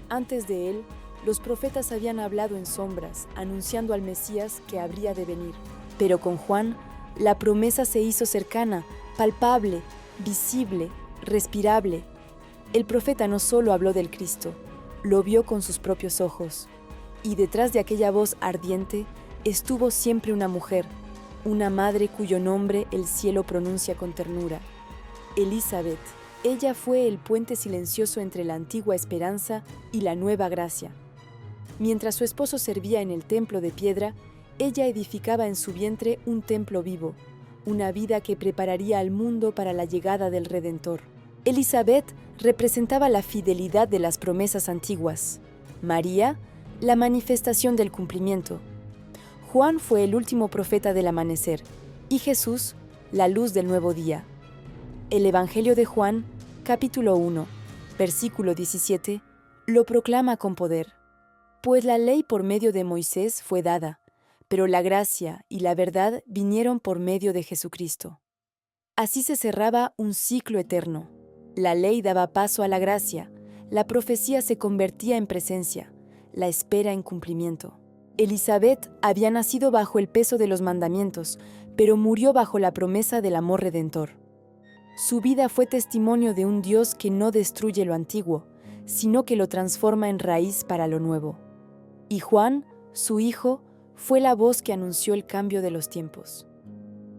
Antes de él, los profetas habían hablado en sombras, anunciando al Mesías que habría de venir. Pero con Juan, la promesa se hizo cercana, palpable, visible, respirable. El profeta no solo habló del Cristo, lo vio con sus propios ojos. Y detrás de aquella voz ardiente estuvo siempre una mujer, una madre cuyo nombre el cielo pronuncia con ternura. Elizabeth. Ella fue el puente silencioso entre la antigua esperanza y la nueva gracia. Mientras su esposo servía en el templo de piedra, ella edificaba en su vientre un templo vivo, una vida que prepararía al mundo para la llegada del Redentor. Elizabeth representaba la fidelidad de las promesas antiguas. María, la manifestación del cumplimiento. Juan fue el último profeta del amanecer, y Jesús, la luz del nuevo día. El Evangelio de Juan, capítulo 1, versículo 17, lo proclama con poder. Pues la ley por medio de Moisés fue dada, pero la gracia y la verdad vinieron por medio de Jesucristo. Así se cerraba un ciclo eterno. La ley daba paso a la gracia, la profecía se convertía en presencia, la espera en cumplimiento. Elizabeth había nacido bajo el peso de los mandamientos, pero murió bajo la promesa del amor redentor. Su vida fue testimonio de un Dios que no destruye lo antiguo, sino que lo transforma en raíz para lo nuevo. Y Juan, su hijo, fue la voz que anunció el cambio de los tiempos.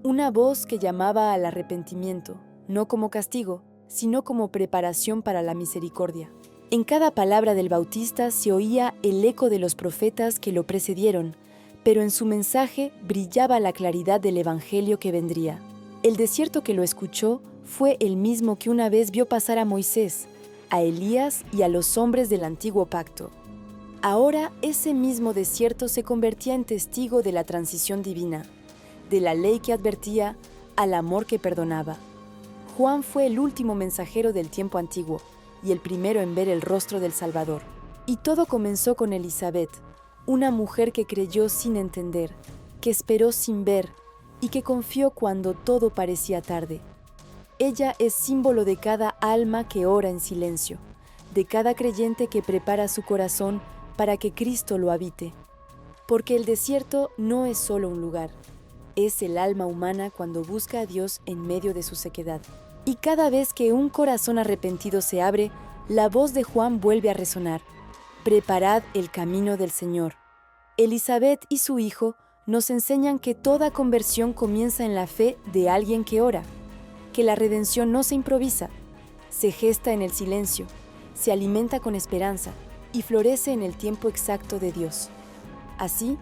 Una voz que llamaba al arrepentimiento, no como castigo, sino como preparación para la misericordia. En cada palabra del Bautista se oía el eco de los profetas que lo precedieron, pero en su mensaje brillaba la claridad del Evangelio que vendría. El desierto que lo escuchó fue el mismo que una vez vio pasar a Moisés, a Elías y a los hombres del antiguo pacto. Ahora ese mismo desierto se convertía en testigo de la transición divina, de la ley que advertía al amor que perdonaba. Juan fue el último mensajero del tiempo antiguo y el primero en ver el rostro del Salvador. Y todo comenzó con Elizabeth, una mujer que creyó sin entender, que esperó sin ver y que confió cuando todo parecía tarde. Ella es símbolo de cada alma que ora en silencio, de cada creyente que prepara su corazón para que Cristo lo habite. Porque el desierto no es solo un lugar, es el alma humana cuando busca a Dios en medio de su sequedad. Y cada vez que un corazón arrepentido se abre, la voz de Juan vuelve a resonar: «Preparad el camino del Señor». Elizabeth y su hijo nos enseñan que toda conversión comienza en la fe de alguien que ora, que la redención no se improvisa, se gesta en el silencio, se alimenta con esperanza y florece en el tiempo exacto de Dios. Así,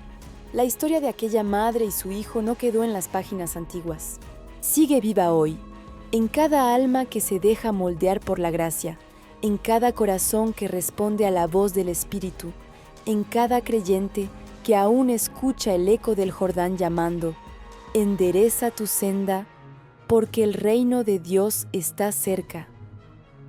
la historia de aquella madre y su hijo no quedó en las páginas antiguas. Sigue viva hoy, en cada alma que se deja moldear por la gracia, en cada corazón que responde a la voz del Espíritu, en cada creyente que aún escucha el eco del Jordán llamando: «Endereza tu senda, porque el reino de Dios está cerca».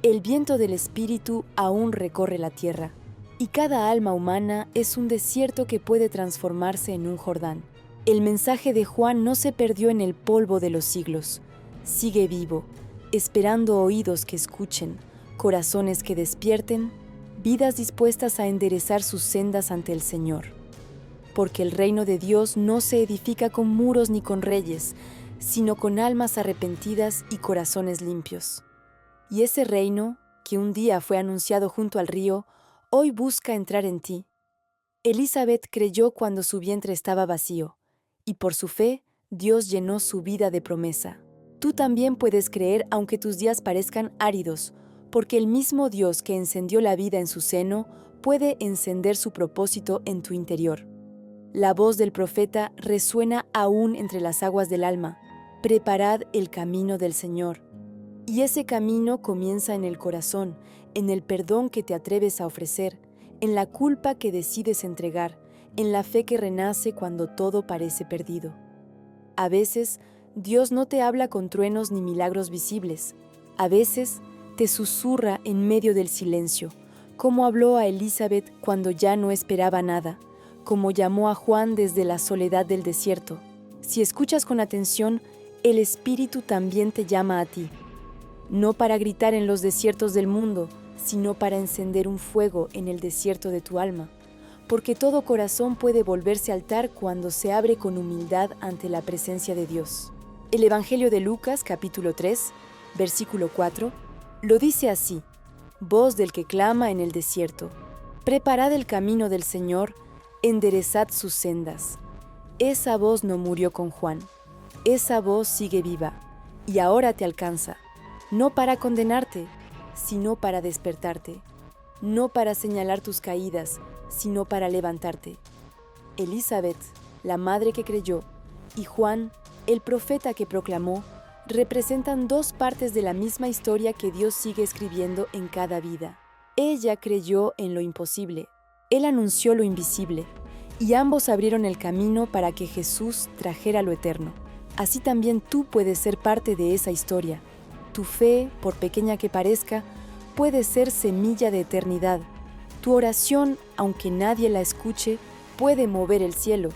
El viento del Espíritu aún recorre la tierra, y cada alma humana es un desierto que puede transformarse en un Jordán. El mensaje de Juan no se perdió en el polvo de los siglos. Sigue vivo, esperando oídos que escuchen, corazones que despierten, vidas dispuestas a enderezar sus sendas ante el Señor. Porque el reino de Dios no se edifica con muros ni con reyes, sino con almas arrepentidas y corazones limpios. Y ese reino, que un día fue anunciado junto al río, hoy busca entrar en ti. Elizabeth creyó cuando su vientre estaba vacío, y por su fe, Dios llenó su vida de promesa. Tú también puedes creer aunque tus días parezcan áridos, porque el mismo Dios que encendió la vida en su seno puede encender su propósito en tu interior. La voz del profeta resuena aún entre las aguas del alma. Preparad el camino del Señor. Y ese camino comienza en el corazón, en el perdón que te atreves a ofrecer, en la culpa que decides entregar, en la fe que renace cuando todo parece perdido. A veces, Dios no te habla con truenos ni milagros visibles. A veces, te susurra en medio del silencio, como habló a Elizabeth cuando ya no esperaba nada, como llamó a Juan desde la soledad del desierto. Si escuchas con atención, el Espíritu también te llama a ti. No para gritar en los desiertos del mundo, sino para encender un fuego en el desierto de tu alma, porque todo corazón puede volverse altar cuando se abre con humildad ante la presencia de Dios. El Evangelio de Lucas, capítulo 3, versículo 4, lo dice así: voz del que clama en el desierto, preparad el camino del Señor, enderezad sus sendas. Esa voz no murió con Juan, esa voz sigue viva, y ahora te alcanza, no para condenarte, sino para despertarte, no para señalar tus caídas, sino para levantarte. Elizabeth, la madre que creyó, y Juan, el profeta que proclamó, representan dos partes de la misma historia que Dios sigue escribiendo en cada vida. Ella creyó en lo imposible, él anunció lo invisible, y ambos abrieron el camino para que Jesús trajera lo eterno. Así también tú puedes ser parte de esa historia. Tu fe, por pequeña que parezca, puede ser semilla de eternidad. Tu oración, aunque nadie la escuche, puede mover el cielo.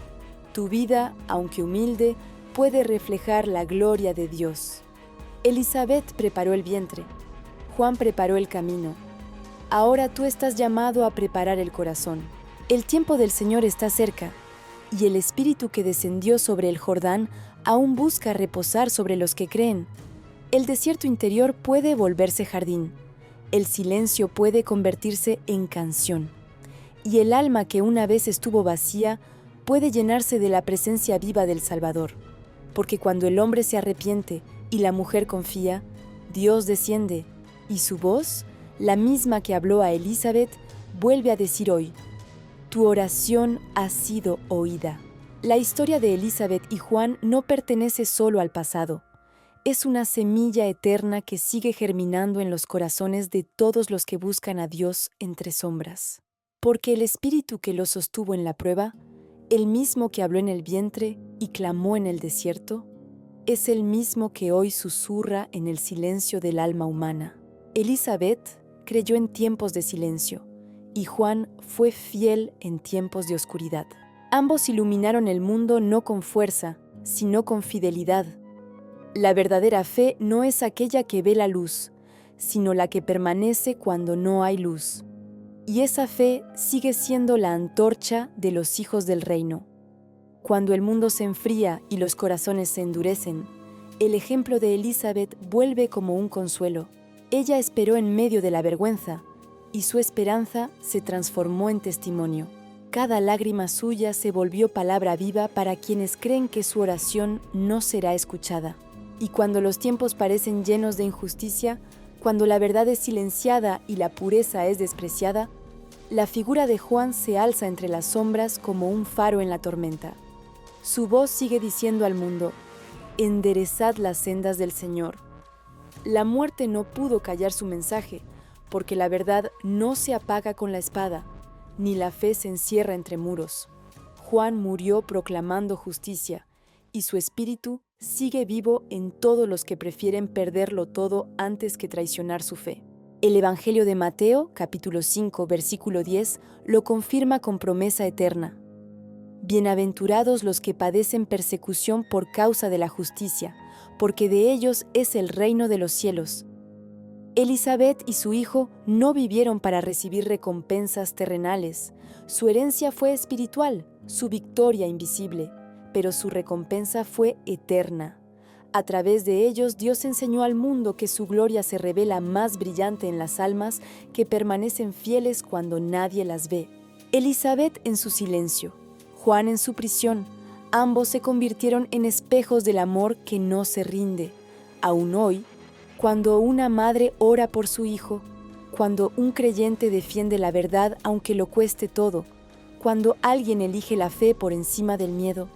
Tu vida, aunque humilde, puede reflejar la gloria de Dios. Elizabeth preparó el vientre. Juan preparó el camino. Ahora tú estás llamado a preparar el corazón. El tiempo del Señor está cerca, y el Espíritu que descendió sobre el Jordán aún busca reposar sobre los que creen. El desierto interior puede volverse jardín. El silencio puede convertirse en canción. Y el alma que una vez estuvo vacía puede llenarse de la presencia viva del Salvador. Porque cuando el hombre se arrepiente y la mujer confía, Dios desciende, y su voz, la misma que habló a Elizabeth, vuelve a decir hoy: tu oración ha sido oída. La historia de Elizabeth y Juan no pertenece solo al pasado. Es una semilla eterna que sigue germinando en los corazones de todos los que buscan a Dios entre sombras. Porque el Espíritu que los sostuvo en la prueba, el mismo que habló en el vientre y clamó en el desierto, es el mismo que hoy susurra en el silencio del alma humana. Elizabeth creyó en tiempos de silencio, y Juan fue fiel en tiempos de oscuridad. Ambos iluminaron el mundo no con fuerza, sino con fidelidad. La verdadera fe no es aquella que ve la luz, sino la que permanece cuando no hay luz. Y esa fe sigue siendo la antorcha de los hijos del reino. Cuando el mundo se enfría y los corazones se endurecen, el ejemplo de Elizabeth vuelve como un consuelo. Ella esperó en medio de la vergüenza, y su esperanza se transformó en testimonio. Cada lágrima suya se volvió palabra viva para quienes creen que su oración no será escuchada. Y cuando los tiempos parecen llenos de injusticia, cuando la verdad es silenciada y la pureza es despreciada, la figura de Juan se alza entre las sombras como un faro en la tormenta. Su voz sigue diciendo al mundo: enderezad las sendas del Señor. La muerte no pudo callar su mensaje, porque la verdad no se apaga con la espada, ni la fe se encierra entre muros. Juan murió proclamando justicia, y su espíritu sigue vivo en todos los que prefieren perderlo todo antes que traicionar su fe. El Evangelio de Mateo, capítulo 5, versículo 10, lo confirma con promesa eterna. Bienaventurados los que padecen persecución por causa de la justicia, porque de ellos es el reino de los cielos. Elizabeth y su hijo no vivieron para recibir recompensas terrenales. Su herencia fue espiritual, su victoria invisible, pero su recompensa fue eterna. A través de ellos, Dios enseñó al mundo que su gloria se revela más brillante en las almas que permanecen fieles cuando nadie las ve. Elizabeth en su silencio, Juan en su prisión, ambos se convirtieron en espejos del amor que no se rinde. Aún hoy, cuando una madre ora por su hijo, cuando un creyente defiende la verdad aunque lo cueste todo, cuando alguien elige la fe por encima del miedo,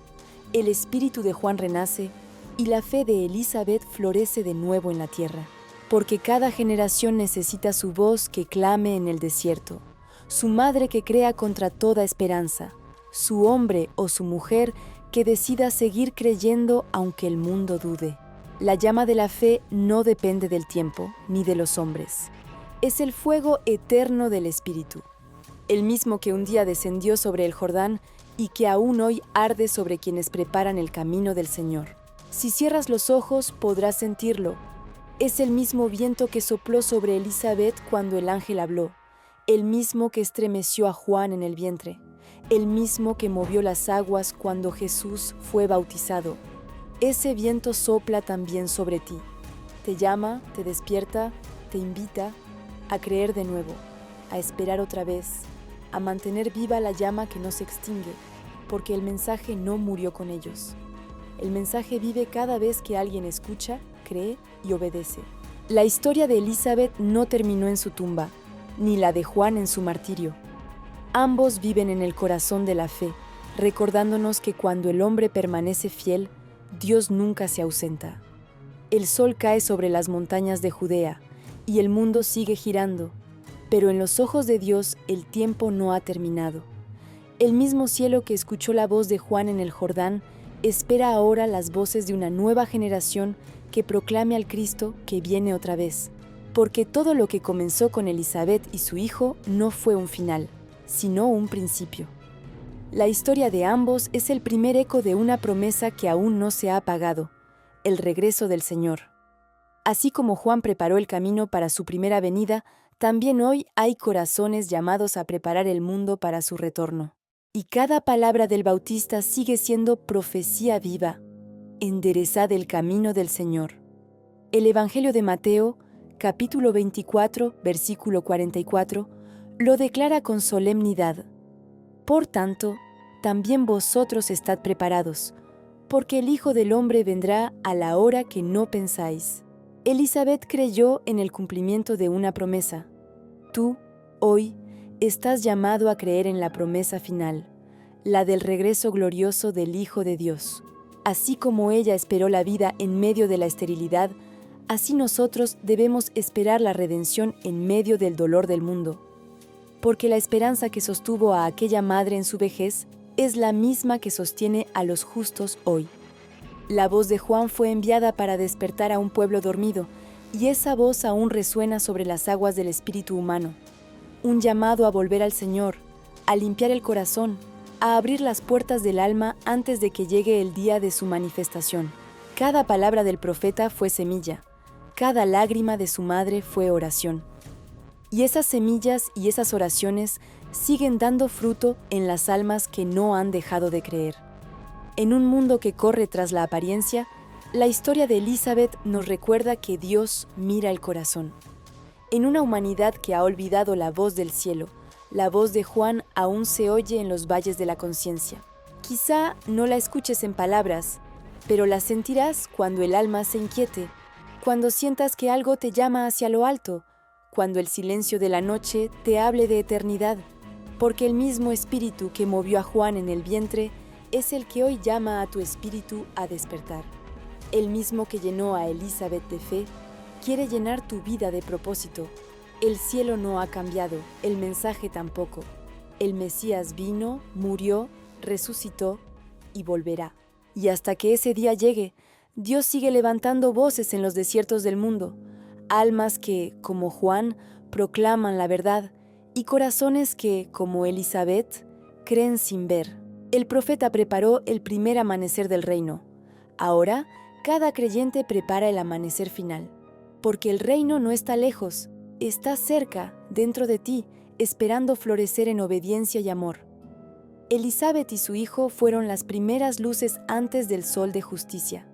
el espíritu de Juan renace y la fe de Elizabeth florece de nuevo en la tierra, porque cada generación necesita su voz que clame en el desierto, su madre que crea contra toda esperanza, su hombre o su mujer que decida seguir creyendo aunque el mundo dude. La llama de la fe no depende del tiempo ni de los hombres. Es el fuego eterno del Espíritu, el mismo que un día descendió sobre el Jordán y que aún hoy arde sobre quienes preparan el camino del Señor. Si cierras los ojos, podrás sentirlo. Es el mismo viento que sopló sobre Elizabeth cuando el ángel habló, el mismo que estremeció a Juan en el vientre, el mismo que movió las aguas cuando Jesús fue bautizado. Ese viento sopla también sobre ti. Te llama, te despierta, te invita a creer de nuevo, a esperar otra vez, a mantener viva la llama que no se extingue, porque el mensaje no murió con ellos. El mensaje vive cada vez que alguien escucha, cree y obedece. La historia de Elizabeth no terminó en su tumba, ni la de Juan en su martirio. Ambos viven en el corazón de la fe, recordándonos que cuando el hombre permanece fiel, Dios nunca se ausenta. El sol cae sobre las montañas de Judea, y el mundo sigue girando, pero en los ojos de Dios el tiempo no ha terminado. El mismo cielo que escuchó la voz de Juan en el Jordán espera ahora las voces de una nueva generación que proclame al Cristo que viene otra vez, porque todo lo que comenzó con Elizabeth y su hijo no fue un final, sino un principio. La historia de ambos es el primer eco de una promesa que aún no se ha apagado, el regreso del Señor. Así como Juan preparó el camino para su primera venida, también hoy hay corazones llamados a preparar el mundo para su retorno. Y cada palabra del Bautista sigue siendo profecía viva. Enderezad el camino del Señor. El Evangelio de Mateo, capítulo 24, versículo 44, lo declara con solemnidad. Por tanto, también vosotros estad preparados, porque el Hijo del Hombre vendrá a la hora que no pensáis. Elizabeth creyó en el cumplimiento de una promesa. Tú, hoy, estás llamado a creer en la promesa final, la del regreso glorioso del Hijo de Dios. Así como ella esperó la vida en medio de la esterilidad, así nosotros debemos esperar la redención en medio del dolor del mundo. Porque la esperanza que sostuvo a aquella madre en su vejez es la misma que sostiene a los justos hoy. La voz de Juan fue enviada para despertar a un pueblo dormido, y esa voz aún resuena sobre las aguas del espíritu humano. Un llamado a volver al Señor, a limpiar el corazón, a abrir las puertas del alma antes de que llegue el día de su manifestación. Cada palabra del profeta fue semilla, cada lágrima de su madre fue oración. Y esas semillas y esas oraciones siguen dando fruto en las almas que no han dejado de creer. En un mundo que corre tras la apariencia, la historia de Elizabeth nos recuerda que Dios mira el corazón. En una humanidad que ha olvidado la voz del cielo, la voz de Juan aún se oye en los valles de la conciencia. Quizá no la escuches en palabras, pero la sentirás cuando el alma se inquiete, cuando sientas que algo te llama hacia lo alto, cuando el silencio de la noche te hable de eternidad, porque el mismo espíritu que movió a Juan en el vientre es el que hoy llama a tu espíritu a despertar. El mismo que llenó a Elizabeth de fe, quiere llenar tu vida de propósito. El cielo no ha cambiado, el mensaje tampoco. El Mesías vino, murió, resucitó y volverá. Y hasta que ese día llegue, Dios sigue levantando voces en los desiertos del mundo, almas que, como Juan, proclaman la verdad, y corazones que, como Elizabeth, creen sin ver. El profeta preparó el primer amanecer del reino. Ahora, cada creyente prepara el amanecer final. Porque el reino no está lejos, está cerca, dentro de ti, esperando florecer en obediencia y amor. Elizabeth y su hijo fueron las primeras luces antes del sol de justicia.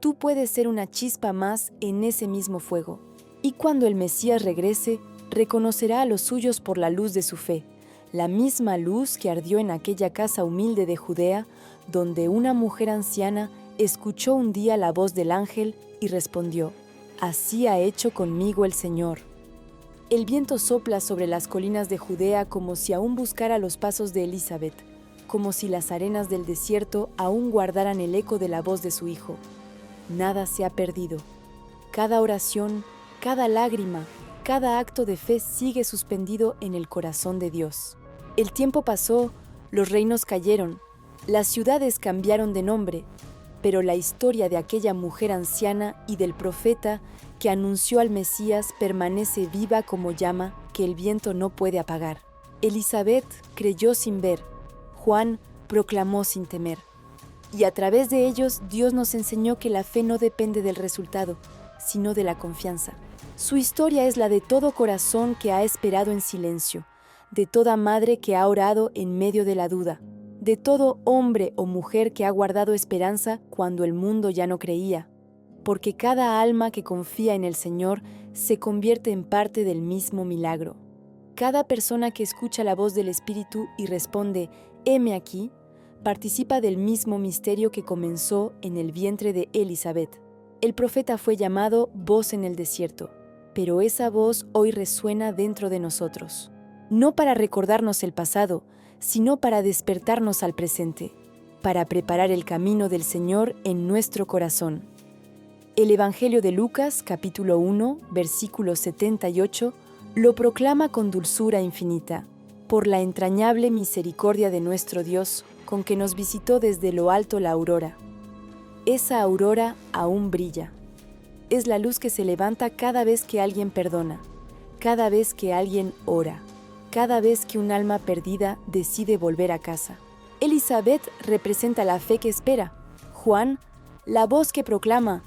Tú puedes ser una chispa más en ese mismo fuego. Y cuando el Mesías regrese, reconocerá a los suyos por la luz de su fe, la misma luz que ardió en aquella casa humilde de Judea, donde una mujer anciana escuchó un día la voz del ángel y respondió: «Así ha hecho conmigo el Señor». El viento sopla sobre las colinas de Judea como si aún buscara los pasos de Elizabeth, como si las arenas del desierto aún guardaran el eco de la voz de su hijo. Nada se ha perdido. Cada oración, cada lágrima, cada acto de fe sigue suspendido en el corazón de Dios. El tiempo pasó, los reinos cayeron, las ciudades cambiaron de nombre, pero la historia de aquella mujer anciana y del profeta que anunció al Mesías permanece viva como llama que el viento no puede apagar. Elizabeth creyó sin ver, Juan proclamó sin temer. Y a través de ellos Dios nos enseñó que la fe no depende del resultado, sino de la confianza. Su historia es la de todo corazón que ha esperado en silencio, de toda madre que ha orado en medio de la duda, de todo hombre o mujer que ha guardado esperanza cuando el mundo ya no creía, porque cada alma que confía en el Señor se convierte en parte del mismo milagro. Cada persona que escucha la voz del Espíritu y responde, «Heme aquí», participa del mismo misterio que comenzó en el vientre de Elizabeth. El profeta fue llamado voz en el desierto, pero esa voz hoy resuena dentro de nosotros, no para recordarnos el pasado, sino para despertarnos al presente, para preparar el camino del Señor en nuestro corazón. El Evangelio de Lucas, capítulo 1, versículo 78, lo proclama con dulzura infinita, por la entrañable misericordia de nuestro Dios, con que nos visitó desde lo alto la aurora. Esa aurora aún brilla. Es la luz que se levanta cada vez que alguien perdona, cada vez que alguien ora, cada vez que un alma perdida decide volver a casa. Elizabeth representa la fe que espera, Juan, la voz que proclama,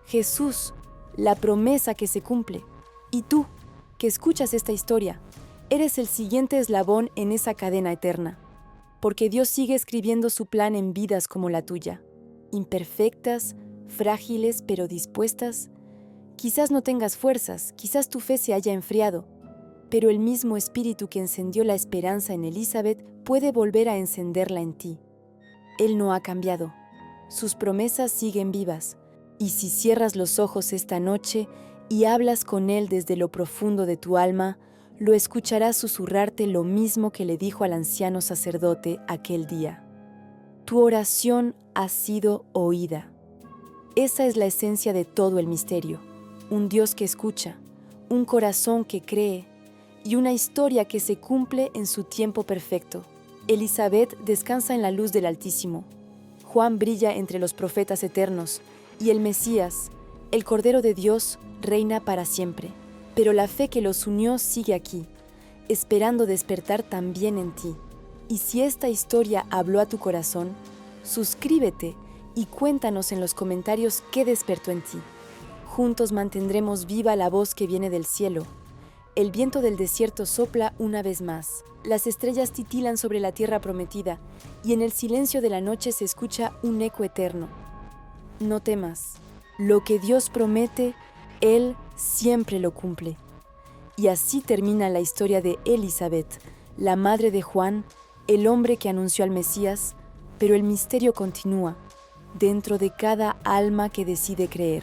Jesús, la promesa que se cumple. Y tú, que escuchas esta historia, eres el siguiente eslabón en esa cadena eterna, porque Dios sigue escribiendo su plan en vidas como la tuya, imperfectas, frágiles pero dispuestas. Quizás no tengas fuerzas, quizás tu fe se haya enfriado, pero el mismo Espíritu que encendió la esperanza en Elizabeth puede volver a encenderla en ti. Él no ha cambiado, sus promesas siguen vivas, y si cierras los ojos esta noche y hablas con Él desde lo profundo de tu alma, lo escucharás susurrarte lo mismo que le dijo al anciano sacerdote aquel día. Tu oración ha sido oída. Esa es la esencia de todo el misterio, un Dios que escucha, un corazón que cree y una historia que se cumple en su tiempo perfecto. Elizabeth descansa en la luz del Altísimo, Juan brilla entre los profetas eternos y el Mesías, el Cordero de Dios, reina para siempre. Pero la fe que los unió sigue aquí, esperando despertar también en ti. Y si esta historia habló a tu corazón, suscríbete y cuéntanos en los comentarios qué despertó en ti. Juntos mantendremos viva la voz que viene del cielo. El viento del desierto sopla una vez más. Las estrellas titilan sobre la tierra prometida y en el silencio de la noche se escucha un eco eterno. No temas. Lo que Dios promete, Él siempre lo cumple. Y así termina la historia de Elizabeth, la madre de Juan, el hombre que anunció al Mesías, pero el misterio continúa dentro de cada alma que decide creer.